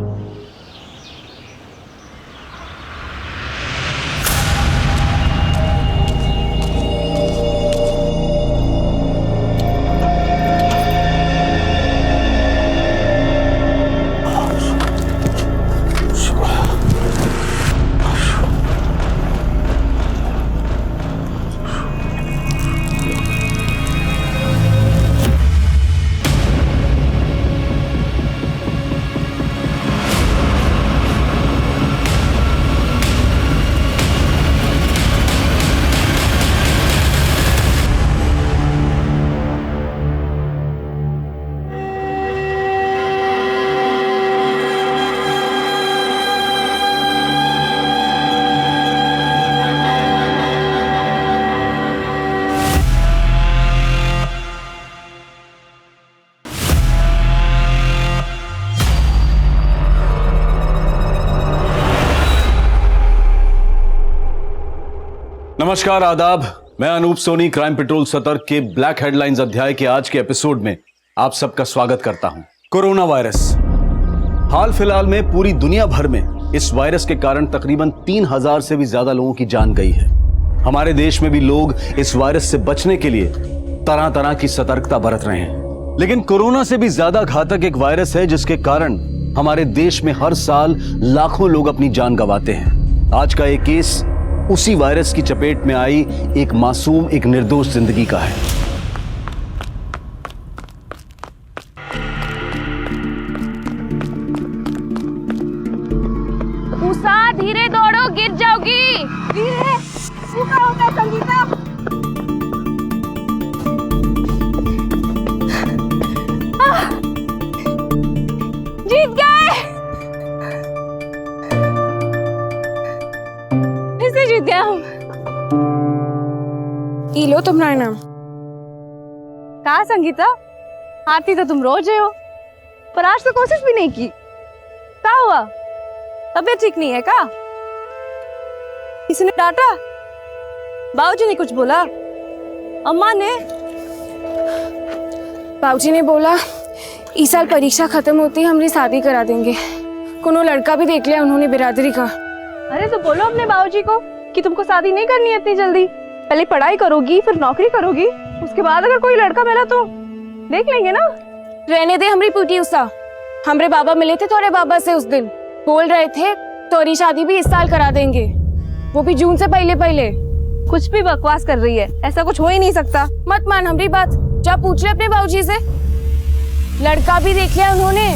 नमस्कार, आदाब। मैं अनूप सोनी क्राइम पेट्रोल सतर्क के ब्लैक हेडलाइंस अध्याय के आज के एपिसोड में आप सबका स्वागत करता हूं। Corona virus. हाल फिलहाल में पूरी दुनिया भर में इस वायरस के कारण तकरीबन 3000 से भी ज्यादा लोगों की जान गई है। हमारे देश में भी लोग इस वायरस से बचने के लिए तरह तरह की सतर्कता बरत रहे हैं, लेकिन कोरोना से भी ज्यादा घातक एक वायरस है जिसके कारण हमारे देश में हर साल लाखों लोग अपनी जान गंवाते हैं। आज का एक केस उसी वायरस की चपेट में आई एक मासूम, एक निर्दोष जिंदगी का है। उषा, धीरे दौड़ो, गिर जाओगी। धीरे। तू क्या होता है संगीता? जीत गए। ऐसे जीत गया हम। ये लो तुम्हारा नाम। कहा संगीता? आती तो तुम रोज हो, पर आज तो कोशिश भी नहीं की। क्या हुआ? तबीयत ठीक नहीं है क्या? किसी ने डांटा? बाबूजी ने कुछ बोला? अम्मा ने? बाबूजी ने बोला इस साल परीक्षा खत्म होती ही हमारी शादी करा देंगे। कोनो लड़का भी देख लिया उन्होंने बिरादरी का। अरे तो बोलो अपने बाबूजी को कि तुमको शादी नहीं करनी है इतनी जल्दी, पहले पढ़ाई करोगी फिर नौकरी करोगी, उसके बाद अगर कोई लड़का मिला तो देख लेंगे ना। रहने दे हमारी पूटी उषा। हमारे बाबा मिले थे तोरे बाबा से उस दिन, बोल रहे थे तोरी शादी भी इस साल करा देंगे, वो भी जून से पहले पहले। कुछ भी बकवास कर रही है, ऐसा कुछ हो ही नहीं सकता। मत मान हमारी बात, जा पूछ ले अपने बाबूजी से। लड़का भी देख लिया उन्होंने।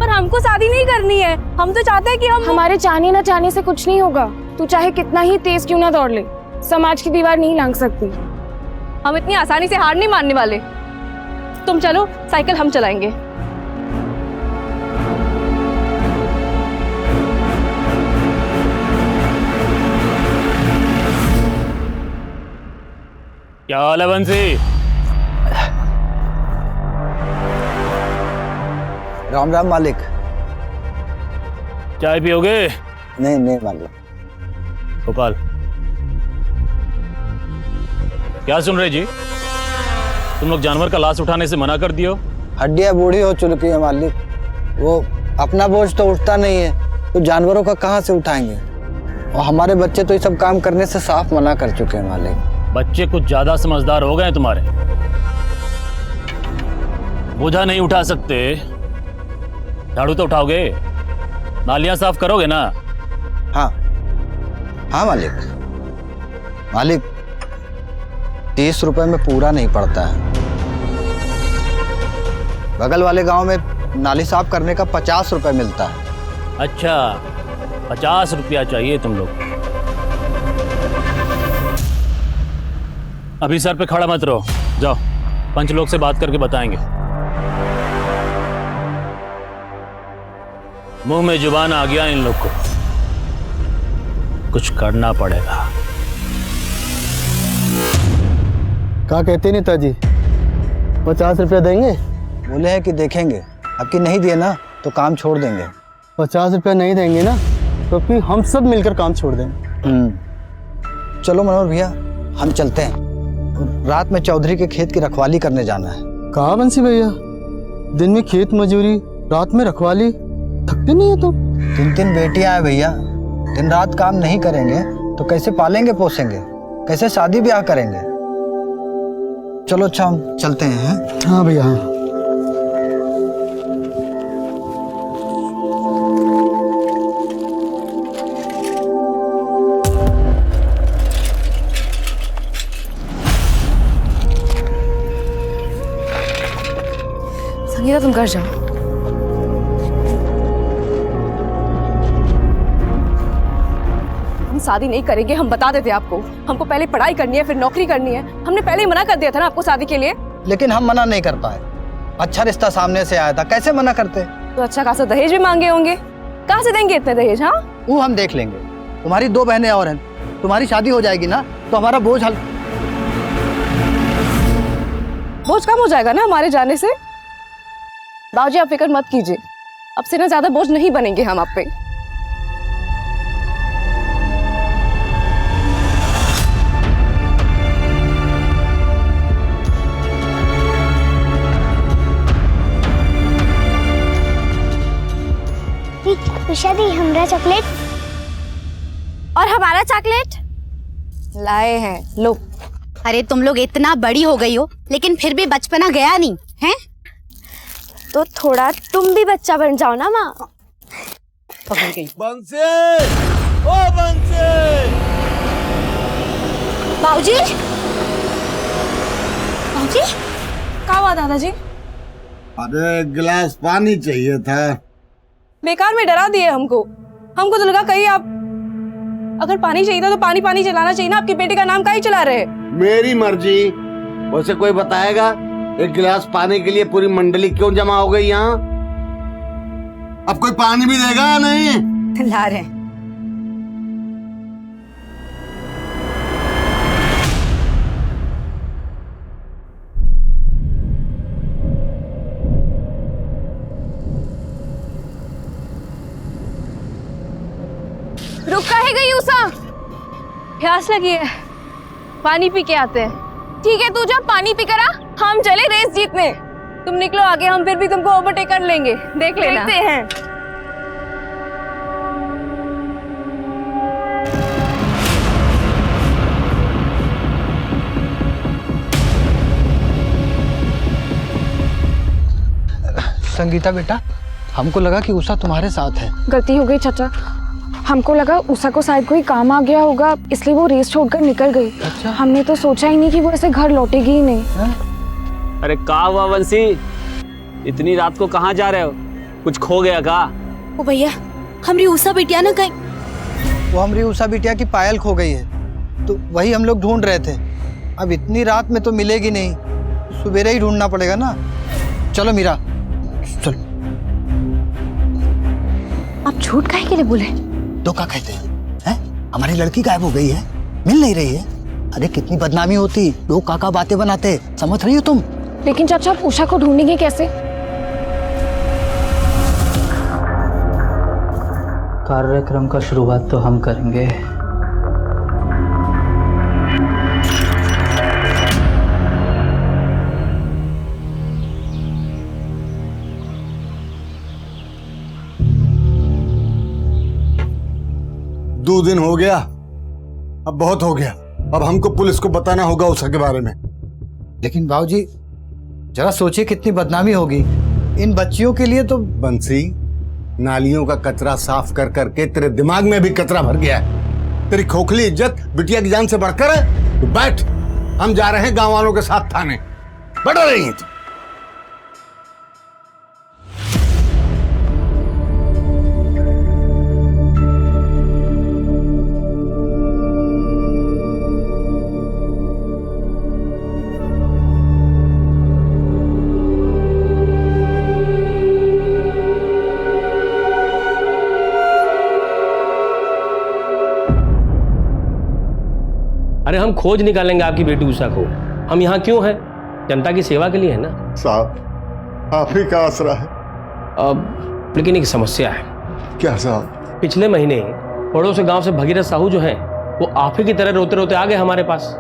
पर हमको शादी नहीं करनी है, हम तो चाहते हैं कि हमारे चाहने न चाहने से कुछ नहीं होगा। तू चाहे कितना ही तेज क्यों ना दौड़ ले, समाज की दीवार नहीं लांघ सकती। हम इतनी आसानी से हार नहीं मानने वाले। तुम चलो, साइकिल हम चलाएंगे। क्या हाल है बंसी? राम राम मालिक। चाय पियोगे? नहीं नहीं मालिक। गोपाल, क्या सुन रहे जी? तुम लोग जानवर का लाश उठाने से मना कर दियो। हड्डियां बूढ़ी हो चुकी है मालिक, वो अपना बोझ तो उठता नहीं है, तो जानवरों का कहाँ से उठाएंगे? और हमारे बच्चे तो ये सब काम करने से साफ मना कर चुके हैं मालिक। बच्चे कुछ ज्यादा समझदार हो गए तुम्हारे। बोझा नहीं उठा सकते, झाड़ू तो उठाओगे, नालियां साफ करोगे ना? हाँ हाँ मालिक। मालिक 30 रुपए में पूरा नहीं पड़ता है। बगल वाले गांव में नाली साफ करने का 50 रुपए मिलता है। अच्छा, 50 रुपया चाहिए तुम लोग। अभी सर पे खड़ा मत रहो, जाओ पंच लोग से बात करके बताएंगे। मुंह में जुबान आ गया इन लोग को, कुछ करना पड़ेगा। क्या कहते नेताजी, 50 रुपया देंगे? बोले हैं कि देखेंगे, अब कि नहीं दिए ना तो काम छोड़ देंगे। 50 रुपया नहीं देंगे ना तो फिर हम सब मिलकर काम छोड़ देंगे। चलो मनोहर भैया हम चलते हैं, रात में चौधरी के खेत की रखवाली करने जाना है। कहाँ बंसी भैया, दिन में खेत मजूरी, रात में रखवाली, थकते नहीं है तुम? 3 बेटियां हैं भैया, दिन रात काम नहीं करेंगे तो कैसे पालेंगे पोसेंगे, कैसे शादी ब्याह करेंगे? चलो अच्छा हम चलते हैं। हाँ भैया हाँ। संगीता तुम घर जाओ। हम शादी नहीं करेंगे, हम बता देते आपको। हमको पहले पढ़ाई करनी है फिर नौकरी करनी है, हमने पहले ही मना कर दिया था ना आपको शादी के लिए। लेकिन हम मना नहीं कर पाए, अच्छा रिश्ता सामने से आया था, कैसे मना करते? तो अच्छा खासा दहेज भी मांगे होंगे, कहाँ से देंगे इतने दहेज? हाँ वो हम देख लेंगे, तुम्हारी 2 बहनें और हैं, तुम्हारी शादी हो जाएगी ना तो हमारा बोझ बोझ कम हो जाएगा ना हमारे जाने से। बाबूजी आप फिक्र मत कीजिए, अब से ना ज्यादा बोझ नहीं बनेंगे हम आप पे। उषा दी हमरा चॉकलेट और हमारा चॉकलेट लाए हैं, लो। अरे तुम लोग इतना बड़ी हो गई हो लेकिन फिर भी बचपना गया नहीं है, तो थोड़ा तुम भी बच्चा बन जाओ ना माँ। बंसी, ओ बंसी। बाबूजी, बाबूजी क्या हुआ दादाजी? अरे गिलास पानी चाहिए था। बेकार में डरा दिए हमको तो लगा कहीं आप अगर पानी चाहिए था तो पानी पानी चलाना चाहिए ना, आपके बेटे का नाम काहे चला रहे? मेरी मर्जी, वैसे कोई बताएगा एक गिलास पानी के लिए पूरी मंडली क्यों जमा हो गई यहाँ? अब कोई पानी भी देगा या नहीं? ला रहे। रह गई उषा? प्यास लगी है, पानी पी के आते हैं। ठीक है, तू जा पानी पी कर आ, हम चले रेस जीतने। तुम निकलो आगे, हम फिर भी तुमको ओवरटेक कर लेंगे, देख लेना। देखते हैं। संगीता बेटा, हमको लगा कि उषा तुम्हारे साथ है। गलती हो गई चाचा, हमको लगा उषा को शायद कोई काम आ गया होगा, इसलिए वो रेस छोड़कर निकल गई। अच्छा। हमने तो सोचा ही नहीं कि वो ऐसे घर लौटेगी ही नहीं। अरे का हुआ वंशी, इतनी रात को कहाँ जा रहे हो? कुछ खो गया का? ओ भैया, हमारी उषा बिटिया ना कहीं। वो हमारी उषा बिटिया की पायल खो गई है, तो वही हम लोग ढूंढ रहे थे। अब इतनी रात में तो मिलेगी नहीं, सवेरे ही ढूंढना पड़ेगा ना। चलो मीरा, चलो। आप झूठ काहे के लिए बोले? तो क्या कहते हैं? हमारी लड़की गायब हो गई है, मिल नहीं रही है। अरे कितनी बदनामी होती, लोग काका बातें बनाते, समझ रही हो तुम? लेकिन चाचा, आप उषा को ढूंढेंगे कैसे? कार्यक्रम का शुरुआत तो हम करेंगे। दो दिन हो गया, अब बहुत हो गया। अब हमको पुलिस को बताना होगा उषा के बारे में। लेकिन बाबूजी, जरा सोचिए कितनी बदनामी होगी इन बच्चियों के लिए। तो बंसी, नालियों का कचरा साफ कर करके तेरे दिमाग में भी कचरा भर गया है। तेरी खोखली इज्जत बिटिया की जान से बढ़कर है। तो बैठ, हम जा रहे हैं गांव वालों के साथ थाने। बढ़ रही है तू। अरे हम खोज निकालेंगे आपकी बेटी उषा को। हम यहाँ क्यों हैं? जनता की सेवा के लिए है ना साहब। आप ही का आसरा है। अब लेकिन एक समस्या है। क्या साहब? पिछले महीने पड़ोस गांव से भगीरथ साहू जो हैं, वो आप ही की तरह रोते रोते आ गए हमारे पास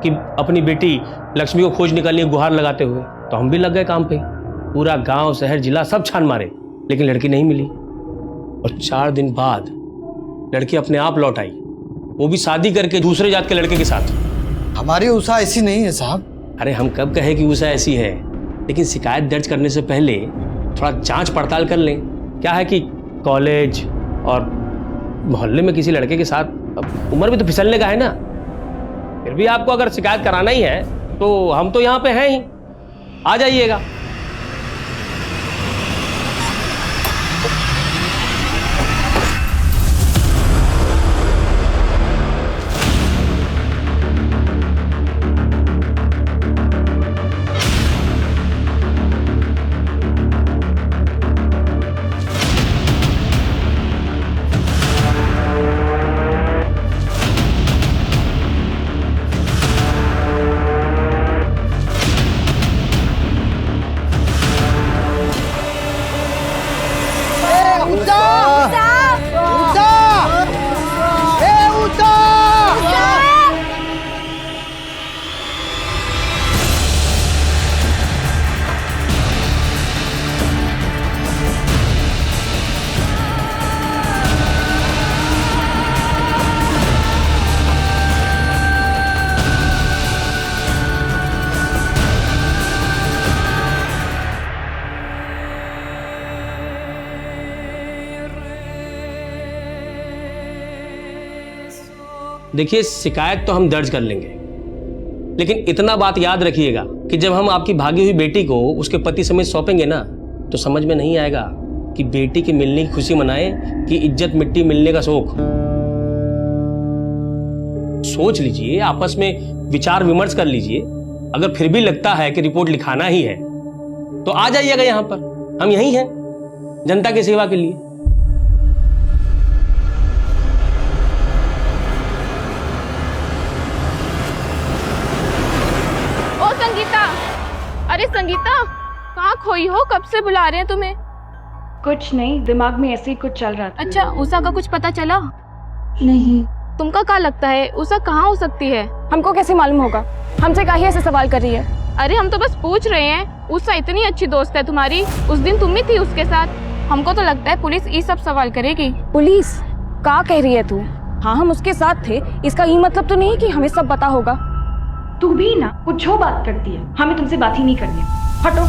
कि अपनी बेटी लक्ष्मी को खोज निकालनी है, गुहार लगाते हुए। तो हम भी लग गए काम पे। पूरा गांव, शहर, जिला सब छान मारे, लेकिन लड़की नहीं मिली। और 4 दिन बाद लड़की अपने आप लौट आई, वो भी शादी करके दूसरे जात के लड़के के साथ। हमारी उषा ऐसी नहीं है साहब। अरे हम कब कहे कि उषा ऐसी है, लेकिन शिकायत दर्ज करने से पहले थोड़ा जांच पड़ताल कर लें। क्या है कि कॉलेज और मोहल्ले में किसी लड़के के साथ, अब उम्र भी तो फिसलने का है ना। फिर भी आपको अगर शिकायत कराना ही है तो हम तो यहाँ पे हैं ही, आ जाइएगा। देखिए, शिकायत तो हम दर्ज कर लेंगे, लेकिन इतना बात याद रखिएगा कि जब हम आपकी भागी हुई बेटी को उसके पति समेत सौंपेंगे ना, तो समझ में नहीं आएगा कि बेटी के मिलने की खुशी मनाए कि इज्जत मिट्टी मिलने का शोक। सोच लीजिए, आपस में विचार विमर्श कर लीजिए। अगर फिर भी लगता है कि रिपोर्ट लिखाना ही है तो आ जाइएगा यहां पर, हम यहीं हैं जनता की सेवा के लिए। अरे संगीता, कहाँ खोई हो? कब से बुला रहे हैं तुम्हें? कुछ नहीं, दिमाग में ऐसे ही कुछ चल रहा था। अच्छा, उषा का कुछ पता चला? नहीं। तुमका क्या लगता है उषा कहाँ हो सकती है? हमको कैसे मालूम होगा? हमसे काहे ऐसे सवाल कर रही है? अरे हम तो बस पूछ रहे हैं। उषा इतनी अच्छी दोस्त है तुम्हारी, उस दिन तुम ही थी उसके साथ। हमको तो लगता है पुलिस ये सब सवाल करेगी। पुलिस? क्या कह रही है तू? हाँ, हम उसके साथ थे, इसका ये मतलब तो नहीं कि हमें सब पता होगा। तू भी ना कुछ हो बात करती है, हमें तुमसे बात ही नहीं करनी। हटो।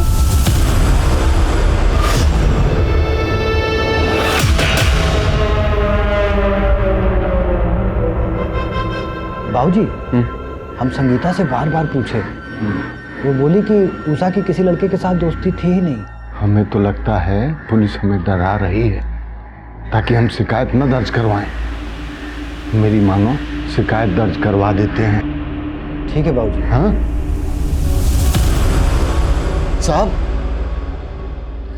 बाबूजी, हम संगीता से बार बार पूछे, वो बोली कि उषा की किसी लड़के के साथ दोस्ती थी ही नहीं। हमें तो लगता है पुलिस हमें डरा रही है ताकि हम शिकायत न दर्ज करवाएं। मेरी मानो शिकायत दर्ज करवा देते हैं। ठीक है बाबूजी। हाँ साहब,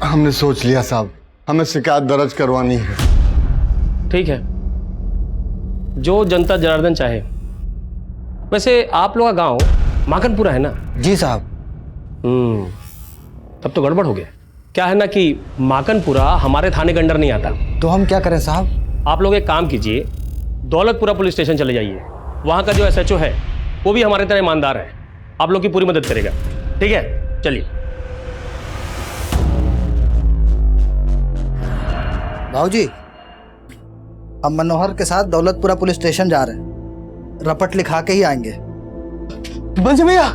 हमने सोच लिया साहब, हमें शिकायत दर्ज करवानी है। ठीक है, जो जनता जनार्दन चाहे। वैसे आप लोग का गांव माखनपुरा है ना? जी साहब। तब तो गड़बड़ हो गया। क्या है ना कि माखनपुरा हमारे थाने के अंडर नहीं आता। तो हम क्या करें साहब? आप लोग एक काम कीजिए, दौलतपुरा पुलिस स्टेशन चले जाइए। वहां का जो SHO है वो भी हमारे तरह ईमानदार है, आप लोग की पूरी मदद करेगा। ठीक है, चलिए। बाबूजी, हम मनोहर के साथ दौलतपुरा पुलिस स्टेशन जा रहे हैं, रपट लिखा के ही आएंगे। बंश भैया,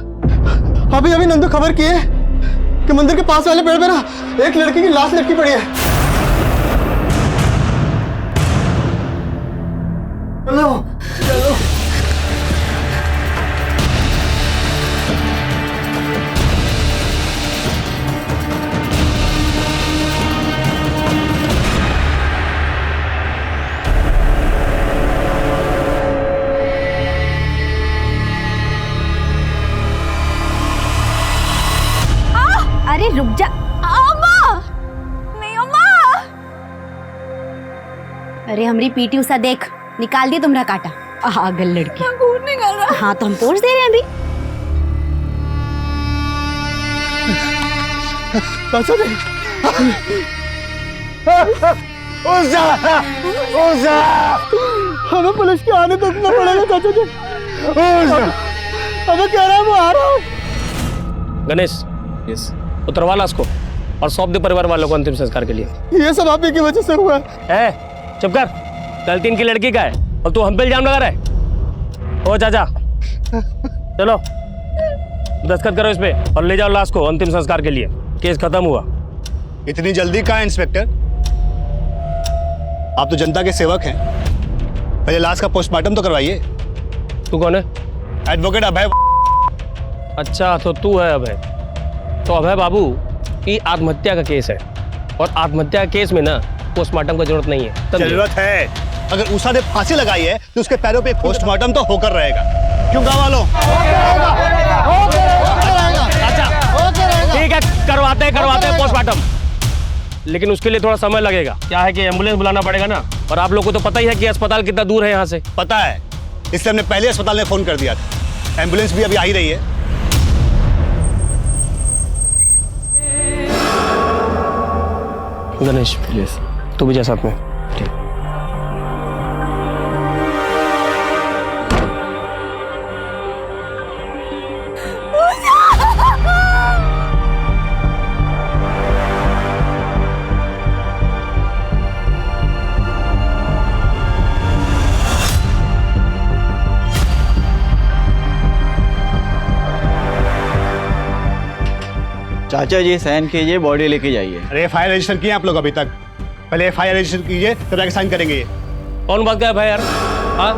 अभी अभी नंदू खबर किए कि मंदिर के पास वाले पेड़ पे ना एक लड़की की लाश लटकी पड़ी है। चलो चलो। अरे रुक जा। अम्मा! नहीं अम्मा! अरे हमारी पीटी उषा देख, निकाल दी तुमरा काटा। पागल लड़की। खून निकल रहा। हाँ तो हम पोंछ दे रहे हैं अभी। हमें पुलिस के आने तो रुकना पड़ेगा चाचा जी। हमें कह रहा है वो आ रहा हूँ। गणेश, यस, उतरवा ला उसको और सौंप दे परिवार वालों को अंतिम संस्कार के लिए। ये सब आप ही की वजह से हुआ है। चुप कर, गलती इनकी लड़की का है और तू हम पे इल्जाम लगा रहा है। ओ चाचा, चलो दस्तखत करो इस पे और ले जाओ लाश को अंतिम संस्कार के लिए। केस खत्म हुआ। इतनी जल्दी कहाँ इंस्पेक्टर? आप तो जनता के सेवक हैं, पहले लाश का पोस्टमार्टम तो करवाइए। तू कौन है? एडवोकेट अभय। अच्छा, तो तू है अभय। तो अभय बाबू, ये आत्महत्या का केस है और आत्महत्या के केस में ना पोस्टमार्टम की जरूरत नहीं है। जरूरत है। अगर उषा ने फांसी लगाई है तो उसके पैरों पे पोस्टमार्टम तो होकर रहेगा। क्यों गाँव वालों? ठीक है, करवाते हैं पोस्टमार्टम, लेकिन उसके लिए थोड़ा समय लगेगा। क्या है कि एम्बुलेंस बुलाना पड़ेगा ना, और आप लोग को तो पता ही है कि अस्पताल कितना दूर है यहाँ से। पता है, इसलिए हमने पहले अस्पताल में फोन कर दिया था। एम्बुलेंस भी अभी आ ही रही है। गणेश, यस, तू भी जा साथ में। ठीक। चाचा जी साइन कीजिए, बॉडी लेके जाइए। अरे FIR रजिस्टर किए आप लोग अभी तक? पहले FIR रजिस्टर कीजिए, तब जाके साइन करेंगे। ये कौन बात का है भाई यार? हाँ,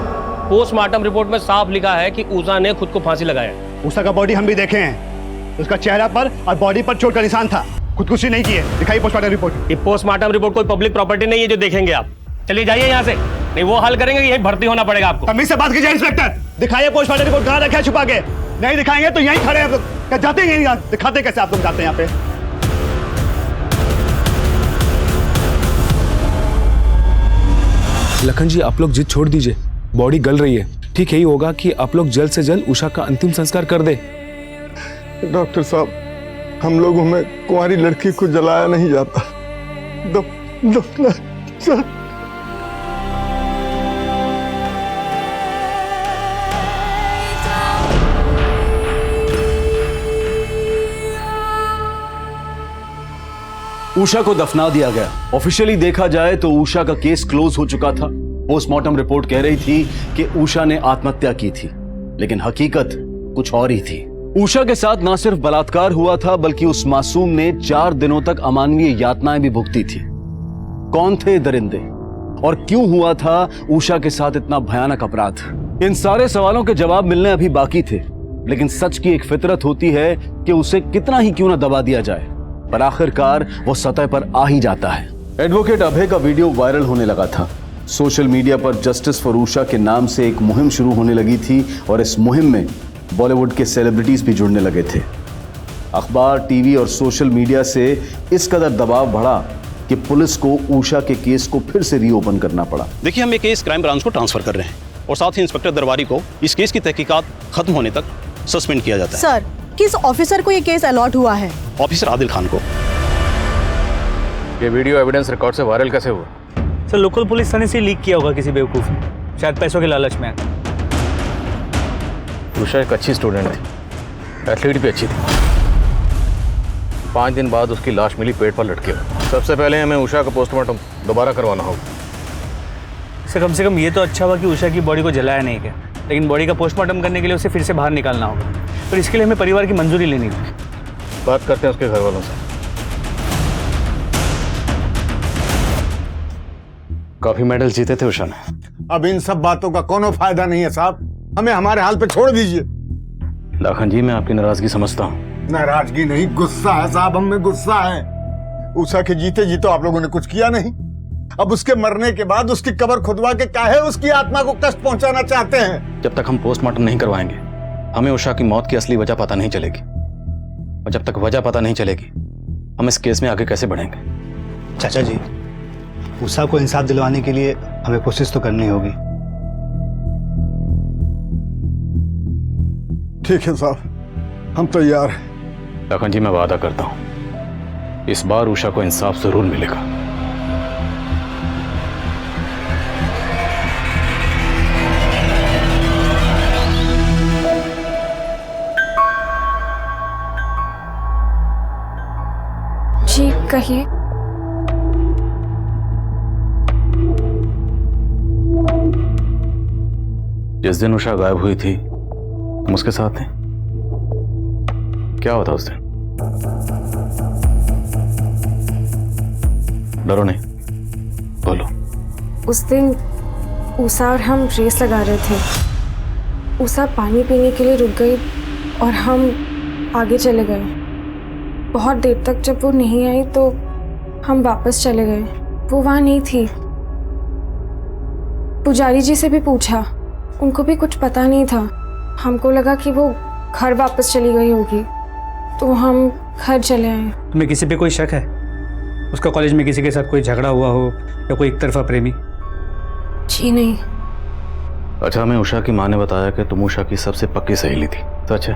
पोस्टमार्टम रिपोर्ट में साफ लिखा है कि उषा ने खुद को फांसी लगाया। उषा का बॉडी हम भी देखे हैं, उसका चेहरा पर और बॉडी पर चोट का निशान था। खुदकुशी नहीं की है। दिखाइए पोस्टमार्टम रिपोर्ट। ये पोस्टमार्टम रिपोर्ट कोई पब्लिक प्रॉपर्टी नहीं है जो देखेंगे आप। चलिए जाइए यहाँ से, नहीं वो हल करेंगे, यही भर्ती होना पड़ेगा आपको। तमीज से बात कीजिए इंस्पेक्टर। दिखाइए पोस्टमार्टम रिपोर्ट, कहाँ रखा है छुपा के? नहीं दिखाएंगे तो यहीं खड़े हैं आप लोग। क्या जाते हैं यहीं? दिखाते कैसे आप लोग जाते हैं यहाँ पे? लखन जी, आप लोग जिद छोड़ दीजिए, बॉडी गल रही है। ठीक यही होगा कि आप लोग जल्द से जल्द उषा का अंतिम संस्कार कर दे। डॉक्टर साहब, हम लोगों में कुंवारी लड़की को जलाया नहीं जाता। उषा को दफना दिया गया। ऑफिशियली देखा जाए तो उषा का केस क्लोज हो चुका था। पोस्टमार्टम रिपोर्ट कह रही थी कि उषा ने आत्महत्या की थी, लेकिन हकीकत कुछ और ही थी। उषा के साथ न सिर्फ बलात्कार हुआ था, बल्कि उस मासूम ने 4 दिनों तक अमानवीय यातनाएं भी भुगती थी। कौन थे दरिंदे और क्यों हुआ था उषा के साथ इतना भयानक अपराध? इन सारे सवालों के जवाब मिलने अभी बाकी थे, लेकिन सच की एक फितरत होती है कि उसे कितना ही क्यों ना दबा दिया जाए, पर आखिरकार वो सतह पर आ ही जाता है। एडवोकेट अभय का वीडियो वायरल होने लगा था। सोशल मीडिया पर जस्टिस फॉर उषा के नाम से एक मुहिम शुरू होने लगी थी और इस मुहिम में बॉलीवुड के सेलिब्रिटीज भी जुड़ने लगे थे। अखबार, टीवी और सोशल मीडिया से इस कदर दबाव बढ़ा कि पुलिस को उषा के केस को फिर से रीओपन करना पड़ा। देखिए, हम ये केस क्राइम ब्रांच को ट्रांसफर कर रहे हैं और साथ ही इंस्पेक्टर दरबारी को इस केस की तहकीकात खत्म होने तक सस्पेंड किया जाता है। सर, किस ऑफिसर को ये केस अलॉट हुआ है? ऑफिसर आदिल खान को। ये वीडियो एविडेंस रिकॉर्ड से वायरल कैसे हुआ? सर, लोकल पुलिस थाने से लीक किया होगा किसी बेवकूफ ने, शायद पैसों के लालच में। उषा एक अच्छी स्टूडेंट थी, एथलीट भी अच्छी थी। 5 दिन बाद उसकी लाश मिली पेट पर लटके हुए। सबसे पहले हमें उषा का पोस्टमार्टम दोबारा करवाना होगा। सर, कम से कम ये तो अच्छा हुआ कि उषा की बॉडी को जलाया नहीं गया, लेकिन बॉडी का पोस्टमार्टम करने के लिए उसे फिर से बाहर निकालना होगा। पर इसके लिए हमें परिवार की मंजूरी लेनी होगी। बात करते हैं उसके घर वालों से। काफी मेडल जीते थे उषा ने। अब इन सब बातों का कोनो फायदा नहीं है साहब, हमें हमारे हाल पे छोड़ दीजिए। लाखन जी, मैं आपकी नाराजगी समझता हूँ। नाराजगी नहीं, गुस्सा है साहब, हमें गुस्सा है। उषा के जीते जी तो आप लोगों ने कुछ किया नहीं, अब उसके मरने के बाद उसकी कब्र खुदवा के काहे उसकी आत्मा को कष्ट पहुंचाना चाहते हैं? जब तक हम पोस्टमार्टम नहीं करवाएंगे, हमें उषा की मौत की असली वजह पता नहीं चलेगी, और जब तक वजह पता नहीं चलेगी, हम इस केस में आगे कैसे बढ़ेंगे? चाचा जी, उषा को इंसाफ दिलवाने के लिए हमें कोशिश तो करनी होगी। ठीक है साहब, हम तैयार हैं। लखन जी, मैं वादा करता हूं, इस बार उषा को इंसाफ जरूर मिलेगा। जी कहिए। जिस दिन उषा गायब हुई थी, तुम उसके साथ थे। क्या होता उस दिन? डरो नहीं, बोलो। उस दिन उषा और हम रेस लगा रहे थे। उषा पानी पीने के लिए रुक गई और हम आगे चले गए। बहुत देर तक जब वो नहीं आई तो हम वापस चले गए। वो वहाँ नहीं थी। पुजारी जी से भी पूछा, उनको भी कुछ पता नहीं था। हमको लगा कि वो घर वापस चली गई होगी, तो हम घर चले आए। तुम्हें किसी पे कोई शक है? उसका कॉलेज में किसी के साथ कोई झगड़ा हुआ हो या कोई एक तरफा प्रेमी? जी नहीं। अच्छा, हमें उषा की माँ ने बताया कि तुम उषा की सबसे पक्की सहेली थी, सच है?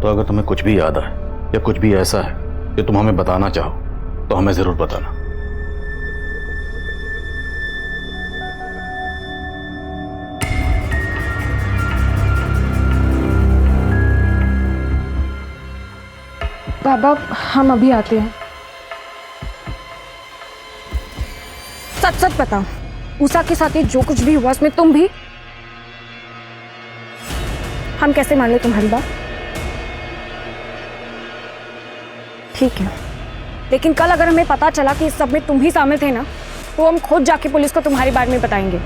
तो अगर तुम्हें कुछ भी याद आए या कुछ भी ऐसा है कि तुम हमें बताना चाहो, तो हमें जरूर बताना। बाबा, हम अभी आते हैं। सच सच बताओ, उषा के साथ ये जो कुछ भी हुआ उसमें तुम भी? हम कैसे मान ले तुम्हारी बात? ठीक है, लेकिन कल अगर हमें पता चला कि इस सब में तुम भी शामिल थे ना, तो हम खुद जाके पुलिस को तुम्हारे बारे में बताएंगे।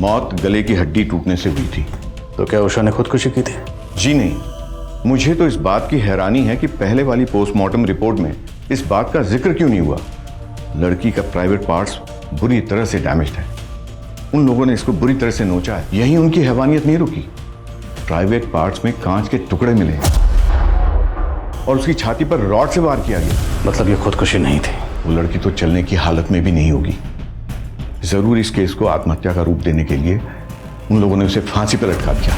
मौत गले की हड्डी टूटने से हुई थी। तो क्या उषा ने खुदकुशी की थी? जी नहीं, मुझे तो इस बात की हैरानी है कि पहले वाली पोस्टमार्टम रिपोर्ट में इस बात का जिक्र क्यों नहीं हुआ। लड़की का प्राइवेट पार्ट्स बुरी तरह से डैमेज्ड है। उन लोगों ने इसको बुरी तरह से नोचा है, यहीं उनकी हैवानियत नहीं रुकी। प्राइवेट पार्ट्स में कांच के टुकड़े मिले और उसकी छाती पर रॉड से वार किया गया। मतलब ये खुदकुशी नहीं थी? वो लड़की तो चलने की हालत में भी नहीं होगी। जरूर इस केस को आत्महत्या का रूप देने के लिए उन लोगों ने उसे फांसी पर लटका दिया।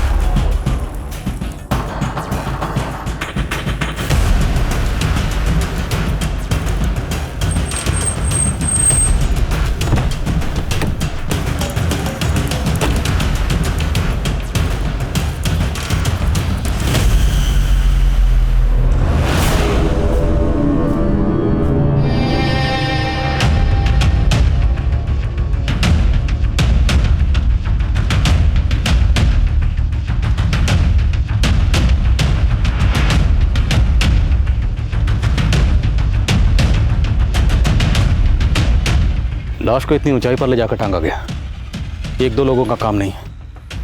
लाश को इतनी ऊंचाई पर ले जाकर टांगा गया। एक दो लोगों का काम नहीं है,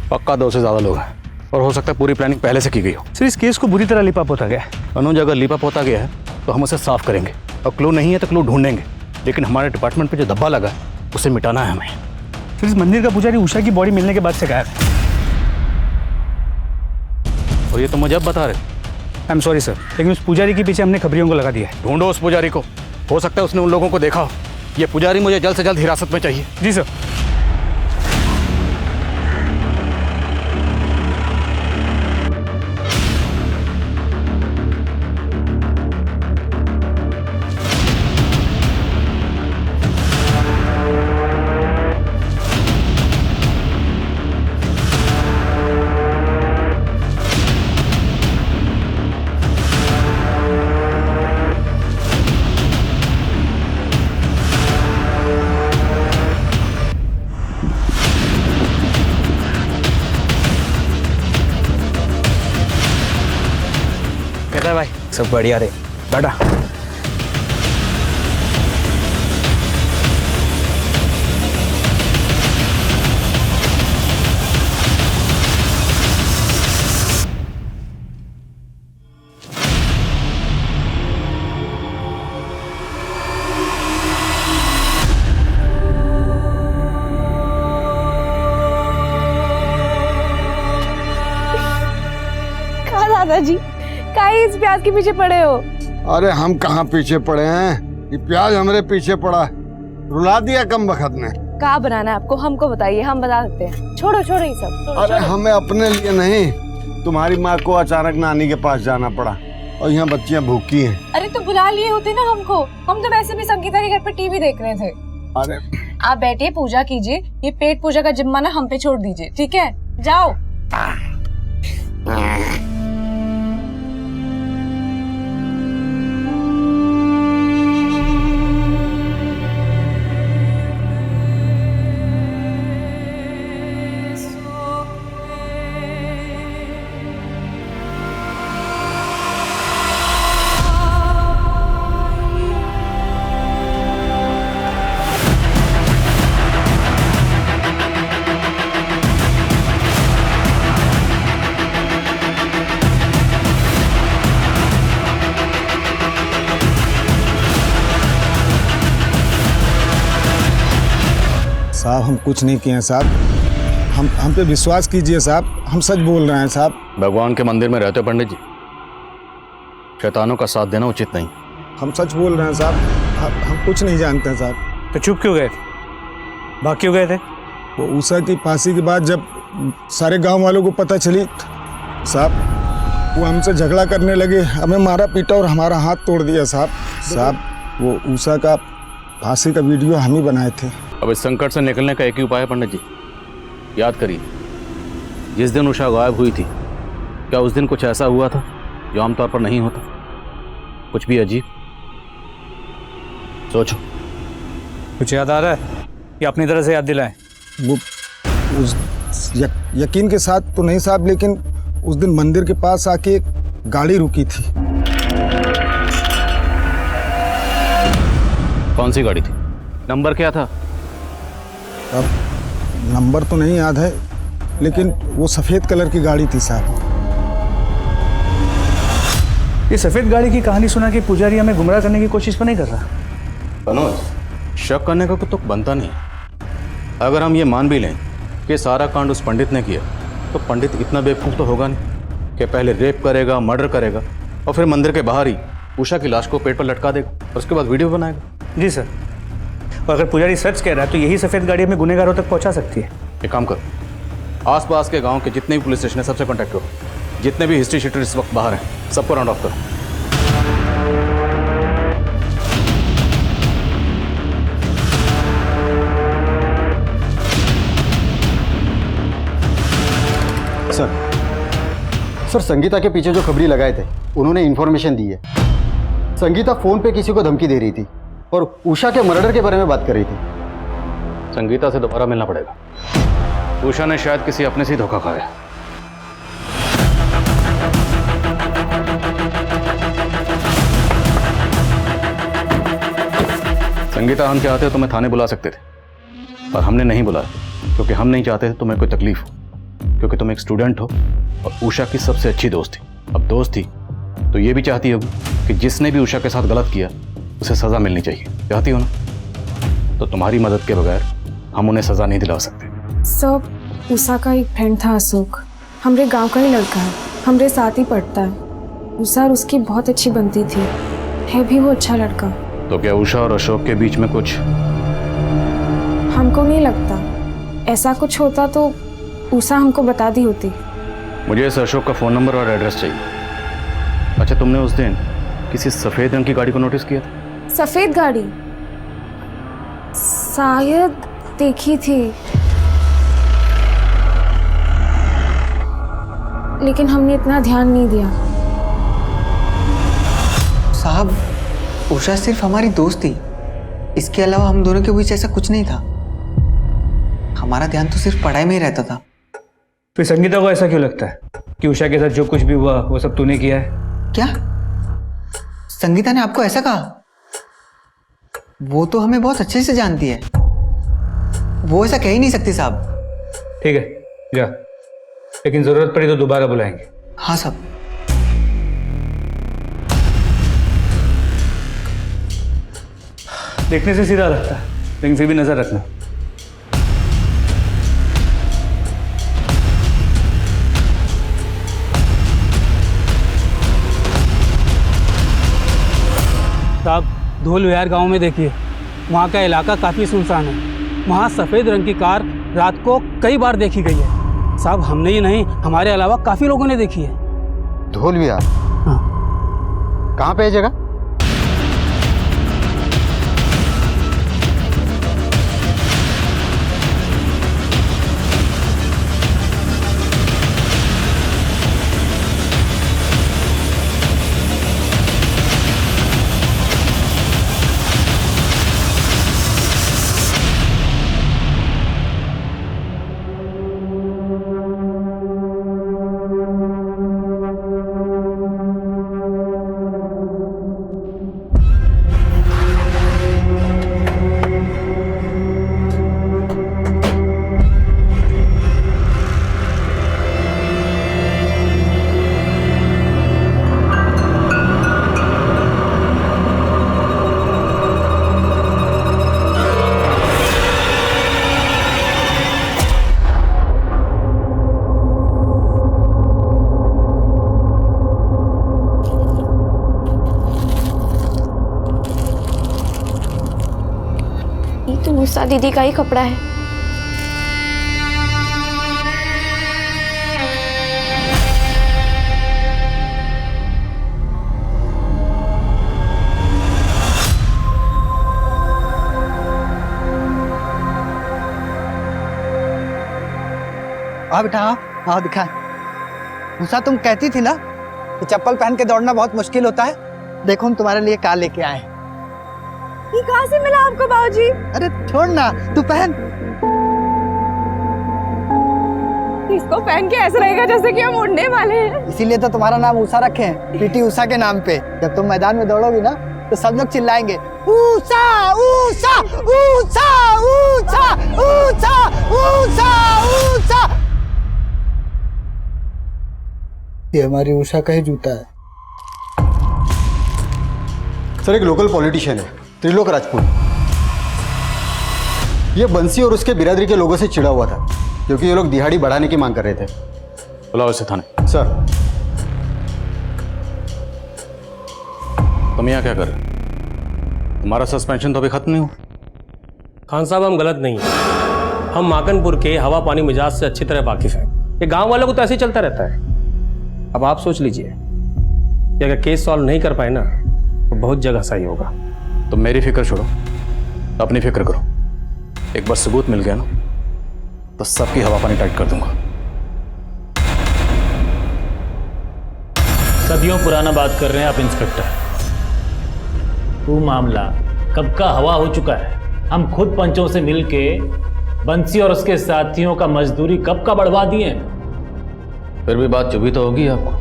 पक्का 2 से ज़्यादा लोग हैं और हो सकता है पूरी प्लानिंग पहले से की गई हो। सर इस केस को बुरी तरह लिपा पोता गया है। अनुज अगर लिपा पोता गया है तो हम उसे साफ करेंगे और क्लू नहीं है तो क्लू ढूंढेंगे, लेकिन हमारे डिपार्टमेंट पे जो धब्बा लगा है उसे मिटाना है हमें। फिर इस मंदिर का पुजारी उषा की बॉडी मिलने के बाद से गायब है। और ये तो मुझे अब बता रहे। आई एम सॉरी सर, लेकिन उस पुजारी के पीछे हमने खबरियों को लगा दिया है। ढूंढो उस पुजारी को, हो सकता है उसने उन लोगों को देखा हो। ये पुजारी मुझे जल्द से जल्द हिरासत में चाहिए। जी सर। कहता है भाई सब बढ़िया रे, बैठा। कहा दादाजी, काहे इस प्याज के पीछे पड़े हो? अरे हम कहाँ पीछे पड़े हैं, ये प्याज हमारे पीछे पड़ा है। रुला दिया कम बखत ने। कहा बनाना है आपको, हमको बताइए, हम बता सकते हैं। छोड़ो छोड़ो ये सब, छोड़ो, अरे छोड़ो। हमें अपने लिए नहीं, तुम्हारी माँ को अचानक नानी के पास जाना पड़ा और यहाँ बच्चियाँ भूखी हैं। अरे तो बुला लिए होते ना हमको, हम तो वैसे भी संगीता के घर पे टीवी देख रहे थे। अरे आप बैठिए, पूजा कीजिए, ये पेट पूजा का जिम्मा ना हम पे छोड़ दीजिए, ठीक है? जाओ। साहब हम कुछ नहीं किए हैं साहब, हम पे विश्वास कीजिए साहब, हम सच बोल रहे हैं साहब। भगवान के मंदिर में रहते हो पंडित जी, शैतानों का साथ देना उचित नहीं। हम सच बोल रहे हैं साहब, हम कुछ नहीं जानते हैं साहब। तो चुप क्यों गए थे, भाग क्यों गए थे? वो उषा की फांसी के बाद जब सारे गांव वालों को पता चली साहब, वो हमसे झगड़ा करने लगे, हमें मारा पीटा और हमारा हाथ तोड़ दिया साहब। साहब वो उषा का फांसी का वीडियो हम ही बनाए थे। अब इस संकट से निकलने का एक ही उपाय है पंडित जी, याद करिए जिस दिन उषा गायब हुई थी, क्या उस दिन कुछ ऐसा हुआ था जो आमतौर पर नहीं होता? कुछ भी अजीब? सोचो। कुछ याद आ रहा है या अपनी तरह से याद दिलाएं? वो यकीन के साथ तो नहीं साहब, लेकिन उस दिन मंदिर के पास आके एक गाड़ी रुकी थी। कौन सी गाड़ी थी, नंबर क्या था? अब नंबर तो नहीं याद है, लेकिन वो सफेद कलर की गाड़ी थी साहब। ये सफेद गाड़ी की कहानी सुना के पुजारी हमें गुमराह करने की कोशिश तो नहीं कर रहा? मनोज, शक करने का तो बनता नहीं। अगर हम ये मान भी लें कि सारा कांड उस पंडित ने किया, तो पंडित इतना बेवकूफ़ तो होगा नहीं कि पहले रेप करेगा, मर्डर करेगा और फिर मंदिर के बाहर ही उषा की लाश को पेट पर लटका देगा और उसके बाद वीडियो बनाएगा। जी सर, और अगर पुजारी सच कह रहा है तो यही सफ़ेद गाड़ी हमें गुनहगारों तक पहुंचा सकती है। एक काम करो, आसपास के गांव के जितने भी पुलिस स्टेशन है सबसे कांटेक्ट करो, जितने भी हिस्ट्री शीटर इस वक्त बाहर हैं सबको राउंड ऑफ करो। सर संगीता के पीछे जो खबरी लगाए थे उन्होंने इन्फॉर्मेशन दी है। संगीता फोन पे किसी को धमकी दे रही थी और उषा के मर्डर के बारे में बात कर रही थी। संगीता से दोबारा मिलना पड़ेगा। उषा ने शायद किसी अपने से ही धोखा खाया। संगीता हम चाहते हो तो मैं थाने बुला सकते थे, और हमने नहीं बुलाया क्योंकि हम नहीं चाहते थे तुम्हें कोई तकलीफ हो, क्योंकि तुम एक स्टूडेंट हो और उषा की सबसे अच्छी दोस्त थी। अब दोस्त थी तो ये भी चाहती होगी कि जिसने भी उषा के साथ गलत किया उसे सज़ा मिलनी चाहिए, चाहती हो ना? तो तुम्हारी मदद के बगैर हम उन्हें सज़ा नहीं दिला सकते। सब उषा का एक फ्रेंड था अशोक, हमारे गांव का ही लड़का है, हमारे साथ ही पढ़ता है। उषा और उसकी बहुत अच्छी बनती थी, है भी वो अच्छा लड़का। तो क्या उषा और अशोक के बीच में कुछ? हमको नहीं लगता, ऐसा कुछ होता तो उषा हमको बता दी होती। मुझे इस अशोक का फ़ोन नंबर और एड्रेस चाहिए। अच्छा, तुमने उस दिन किसी सफ़ेद रंग की गाड़ी को नोटिस किया था? सफ़ेद गाड़ी शायद देखी थी, लेकिन हमने इतना ध्यान नहीं दिया। साहब, उषा सिर्फ हमारी दोस्त थी, इसके अलावा हम दोनों के बीच ऐसा कुछ नहीं था। हमारा ध्यान तो सिर्फ पढ़ाई में ही रहता था। फिर संगीता को ऐसा क्यों लगता है कि उषा के साथ जो कुछ भी हुआ वो सब तूने किया है? क्या संगीता ने आपको ऐसा कहा? वो तो हमें बहुत अच्छे से जानती है, वो ऐसा कह ही नहीं सकती साहब। ठीक है, जा, लेकिन जरूरत पड़ी तो दोबारा बुलाएंगे। हाँ साहब। देखने से सीधा लगता है, लेकिन फिर भी नजर रखना। साहब, धोल विहार गांव में देखिए, वहाँ का इलाका काफ़ी सुनसान है। वहाँ सफ़ेद रंग की कार रात को कई बार देखी गई है। साहब, हमने ही नहीं, हमारे अलावा काफ़ी लोगों ने देखी है। धोल विहार? हाँ। कहाँ पे है जगह? उषा दीदी का ही कपड़ा है। आओ बेटा, आओ दिखाएं। उषा, तुम कहती थी ना कि चप्पल पहन के दौड़ना बहुत मुश्किल होता है। देखो, हम तुम्हारे लिए कार लेके आए। ये कहाँ से मिला आपको बाबूजी? अरे छोड़ ना, तू पहन। इसको पहन के ऐसा लगेगा जैसे कि हम उड़ने वाले हैं। इसीलिए तो तुम्हारा नाम उषा रखे हैं, पीटी उषा के नाम पे। जब तुम मैदान में दौड़ोगी ना तो सब लोग चिल्लाएंगे, उषा उषा उषा उषा उषा उषा उषा। ये हमारी उषा का ही जूता है। सर, एक लोकल पॉलिटिशियन है, त्रिलोक राजपूत। ये बंसी और उसके बिरादरी के लोगों से चिढ़ा हुआ था क्योंकि ये लोग दिहाड़ी बढ़ाने की मांग कर रहे थे। बुलाओ इसे थाने। सर। तुम यहाँ क्या कर रहे हो? तुम्हारा सस्पेंशन तो अभी खत्म नहीं हुआ। खान साहब, हम गलत नहीं हैं। हम माकनपुर के हवा पानी मिजाज से अच्छी तरह वाकिफ हैं। ये गांव वालों को तो ऐसे ही चलता रहता है। अब आप सोच लीजिए कि अगर केस सॉल्व नहीं कर पाए ना तो बहुत जगह सही होगा। तो मेरी फिक्र छोड़ो, अपनी फिक्र करो। एक बार सबूत मिल गया ना तो सबकी हवा पानी टाइट कर दूंगा। सदियों पुराना बात कर रहे हैं आप इंस्पेक्टर। वो मामला कब का हवा हो चुका है। हम खुद पंचों से मिलके बंसी और उसके साथियों का मजदूरी कब का बढ़वा दिए। फिर भी बात चुभी तो होगी आपको।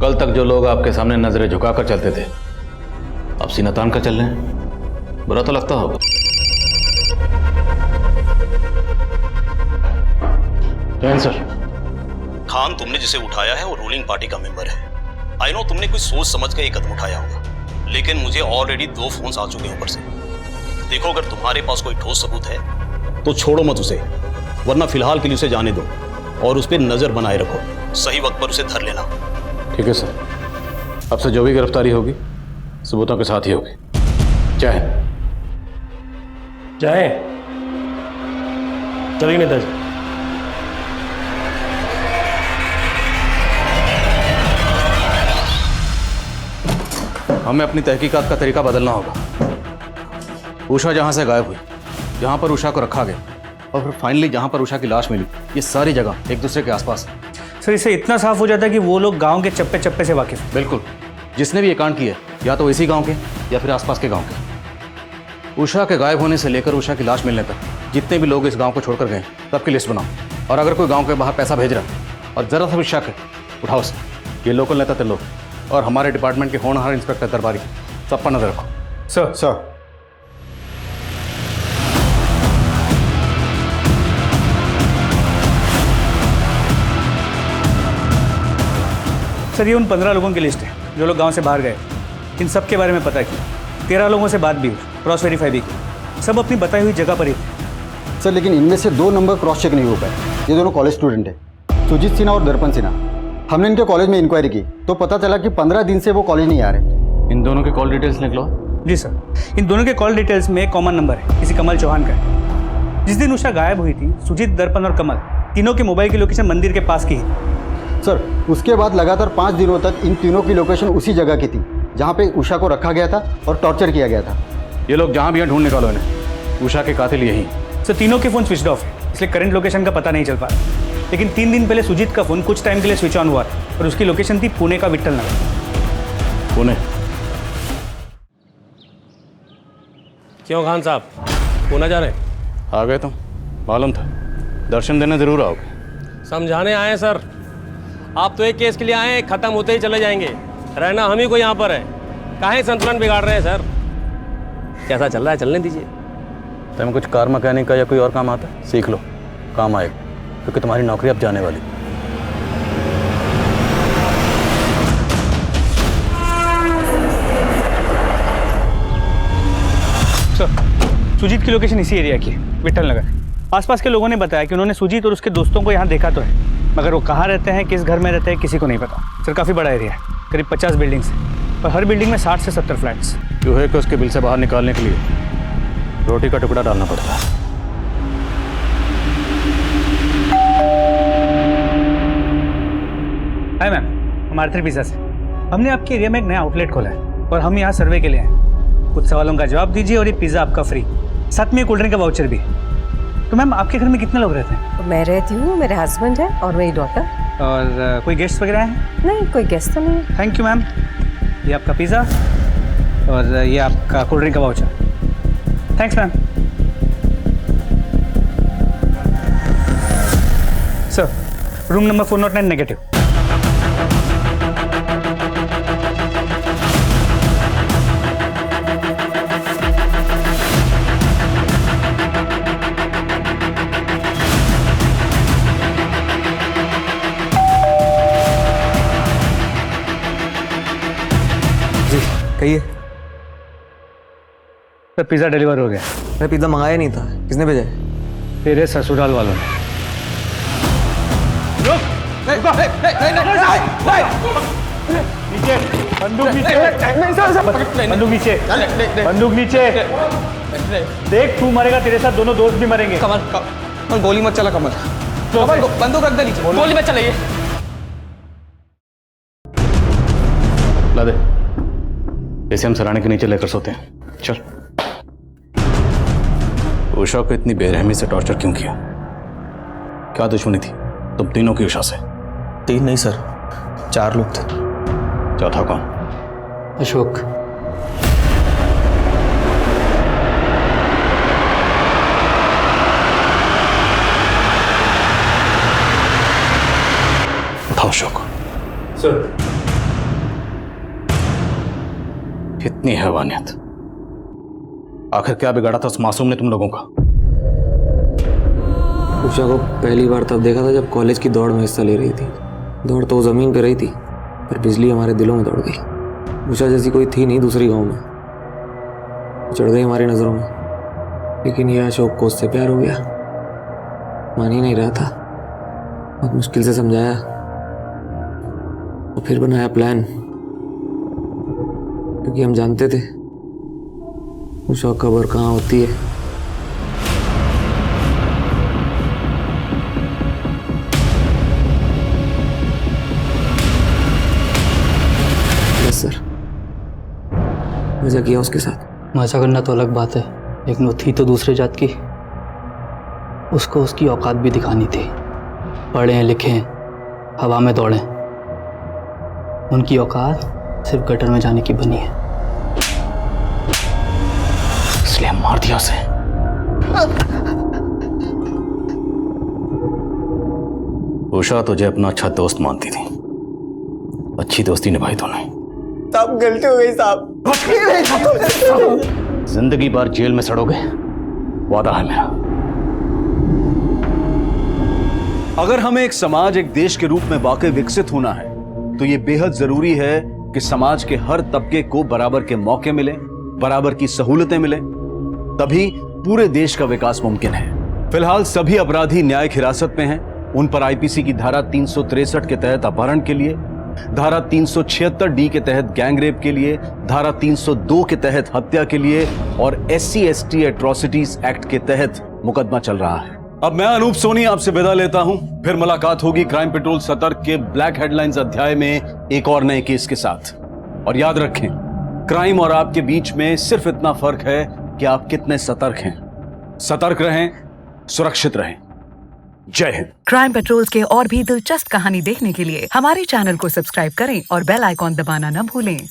कल तक जो लोग आपके सामने नजरें झुकाकर चलते थे अब सीना तान कर चल रहे हैं। बुरा तो लगता होगा। जैन सर। खान, तुमने जिसे उठाया है वो रूलिंग पार्टी का मेंबर है। आई नो तुमने कुछ सोच समझ कर ये कदम उठाया होगा, लेकिन मुझे ऑलरेडी 2 फोन्स आ चुके हैं ऊपर से। देखो, अगर तुम्हारे पास कोई ठोस सबूत है तो छोड़ो मत उसे, वरना फिलहाल के लिए उसे जाने दो और उस पर नजर बनाए रखो। सही वक्त पर उसे धर लेना। ठीक है सर, अब से जो भी गिरफ्तारी होगी सबूतों के साथ ही होगी। जय हिंद। जाए चलिए नेताजी। हमें अपनी तहकीकात का तरीका बदलना होगा। उषा जहां से गायब हुई, जहां पर उषा को रखा गया और फिर फाइनली जहां पर उषा की लाश मिली, ये सारी जगह एक दूसरे के आसपास है। सर, इससे इतना साफ हो जाता है कि वो लोग गांव के चप्पे चप्पे से वाकिफ हैं। बिल्कुल, जिसने भी ये कांड किया या तो इसी गांव के या फिर आसपास के गांव के। उषा के गायब होने से लेकर उषा की लाश मिलने तक जितने भी लोग इस गांव को छोड़कर गए सबकी लिस्ट बनाओ। और अगर कोई गांव के बाहर पैसा भेज रहा है और जरा सा भी शक है, उठाओ उसे। ये लोकल नेता थे लोग और हमारे डिपार्टमेंट के होनहार इंस्पेक्टर दरबारी, सब पर नजर रखो। सर। सर, ये उन 15 लोगों की लिस्ट है जो लोग गांव से बाहर गए। इन सब के बारे में पता किया, 13 लोगों से बात भी हुई, क्रॉस वेरीफाई भी की। सब अपनी बताई हुई जगह पर ही थे। सर, लेकिन इनमें से 2 नंबर क्रॉस चेक नहीं हो पाए। ये दोनों कॉलेज स्टूडेंट हैं, सुजीत सिन्हा और दर्पण सिन्हा। हमने इनके कॉलेज में इंक्वायरी की तो पता चला कि 15 दिन से वो कॉलेज नहीं आ रहे। इन दोनों के कॉल डिटेल्स निकलो। जी सर, इन दोनों के कॉल डिटेल्स में एक कॉमन नंबर है, किसी कमल चौहान का है। जिस दिन उषा गायब हुई थी, सुजीत, दर्पण और कमल तीनों की मोबाइल की लोकेशन मंदिर के पास की है। सर, उसके बाद लगातार 5 दिनों तक इन तीनों की लोकेशन उसी जगह की थी जहाँ पे उषा को रखा गया था और टॉर्चर किया गया था। ये लोग जहाँ भी हैं ढूंढ निकालो इन्हें। उषा के कातिल यही। सर, तीनों के फ़ोन स्विच ऑफ है, इसलिए करंट लोकेशन का पता नहीं चल पा रहा। लेकिन 3 दिन पहले सुजीत का फ़ोन कुछ टाइम के लिए स्विच ऑन हुआ और उसकी लोकेशन थी पुणे का विट्ठल नगर। पुणे? क्यों खान साहब, पुणे जा रहे? आ गए तुम, मालूम था। दर्शन देने जरूर आओगे। समझाने आए सर। आप तो एक केस के लिए आए हैं, खत्म होते ही चले जाएंगे। रहना हम ही को यहाँ पर है। काहे संतुलन बिगाड़ रहे हैं सर? कैसा चल रहा है, चलने दीजिए। तुम्हें कुछ कार मैकेनिक का या कोई और काम आता है, सीख लो, काम आएगा, क्योंकि तुम्हारी नौकरी अब जाने वाली। सर, सुजीत की लोकेशन इसी एरिया की है, विट्ठल नगर। आसपास के लोगों ने बताया कि उन्होंने सुजीत और उसके दोस्तों को यहाँ देखा तो है, मगर वो कहाँ रहते हैं, किस घर में रहते हैं, किसी को नहीं पता। सर, काफ़ी बड़ा एरिया है, करीब 50 बिल्डिंग्स हैं और हर बिल्डिंग में 60 से 70 फ्लैट्स। चूहे को उसके बिल से बाहर निकालने के लिए रोटी का टुकड़ा डालना पड़ता है। हाय मैम, हम आर्थर पिज़्ज़ा से। हमने आपके एरिया में एक नया आउटलेट खोला है और हम यहाँ सर्वे के लिए आए। कुछ सवालों का जवाब दीजिए और ये पिज़्ज़ा आपका फ्री, साथ में कोल्ड ड्रिंक का वाउचर भी। तो मैम, आपके घर में कितने लोग रहते हैं? मैं रहती हूँ, मेरे हस्बैंड है और मेरी डॉटर। और कोई गेस्ट वगैरह हैं? नहीं, कोई गेस्ट तो नहीं। Thank you ma'am. ये आपका पिज़्ज़ा और ये आपका कोल्ड ड्रिंक का voucher. Thanks ma'am. Sir, room number 409 negative. कहिए। सर, पिज़्ज़ा डिलीवर हो गया। मैं पिज़्ज़ा मंगाया नहीं था, किसने भेजा? तेरे ससुराल वालों ने। नीचे बंदूक, नीचे बंदूक, नीचे बंदूक, नीचे। देख, तू मरेगा, तेरे साथ दोनों दोस्त भी मरेंगे। कमल गोली मत चला। कमल बंदूक रख दे नीचे, गोली मत चलाइए। ला दे, इसे हम सराहने के नीचे लेकर सोते हैं। चल। उषा को इतनी बेरहमी से टॉर्चर क्यों किया? क्या दुश्मनी थी तुम तीनों की उषा से? 3 नहीं सर, 4 लोग थे। चौथा कौन? अशोक। उठाओ अशोक। सर। इतनी हैवानियत, आखिर क्या बिगाड़ा था उस मासूम ने तुम लोगों का? उषा को पहली बार तब देखा था जब कॉलेज की दौड़ में हिस्सा ले रही थी। दौड़ तो ज़मीन पे रही थी, पर बिजली हमारे दिलों में दौड़ गई। उषा जैसी कोई थी नहीं दूसरी गांव में, चढ़ गई हमारी नज़रों में। लेकिन यह अशोक को उससे प्यार हो गया। मान ही नहीं रहा था, बहुत मुश्किल से समझाया और फिर बनाया प्लान, क्योंकि हम जानते थे उषा कब्र कहाँ होती है। सर, मजा किया उसके साथ। मजा करना तो अलग बात है, लेकिन वो थी तो दूसरे जात की। उसको उसकी औकात भी दिखानी थी। पढ़े लिखे, हवा में दौड़े, उनकी औकात सिर्फ गटर में जाने की बनी है, इसलिए मार दिया उसे। उषा तुझे अपना अच्छा दोस्त मानती थी, अच्छी दोस्ती निभाई तूने। साहब गलती हो गई साहब। जिंदगी भर जेल में सड़ोगे, वादा है मेरा। अगर हमें एक समाज, एक देश के रूप में वाकई विकसित होना है, तो यह बेहद जरूरी है कि समाज के हर तबके को बराबर के मौके मिले, बराबर की सहूलतें मिले, तभी पूरे देश का विकास मुमकिन है। फिलहाल सभी अपराधी न्यायिक हिरासत में हैं। उन पर आईपीसी की धारा 363 के तहत अपहरण के लिए, धारा 376D के तहत गैंगरेप के लिए, धारा 302 के तहत हत्या के लिए और SC/ST एट्रोसिटीज एक्ट के तहत मुकदमा चल रहा है। अब मैं अनूप सोनी आपसे विदा लेता हूं। फिर मुलाकात होगी क्राइम पेट्रोल सतर्क के ब्लैक हेडलाइंस अध्याय में एक और नए केस के साथ। और याद रखें, क्राइम और आपके बीच में सिर्फ इतना फर्क है कि आप कितने सतर्क हैं। सतर्क रहें, सुरक्षित रहें। जय हिंद। क्राइम पेट्रोल्स के और भी दिलचस्प कहानी देखने के लिए हमारे चैनल को सब्सक्राइब करें और बेल आइकॉन दबाना न भूलें।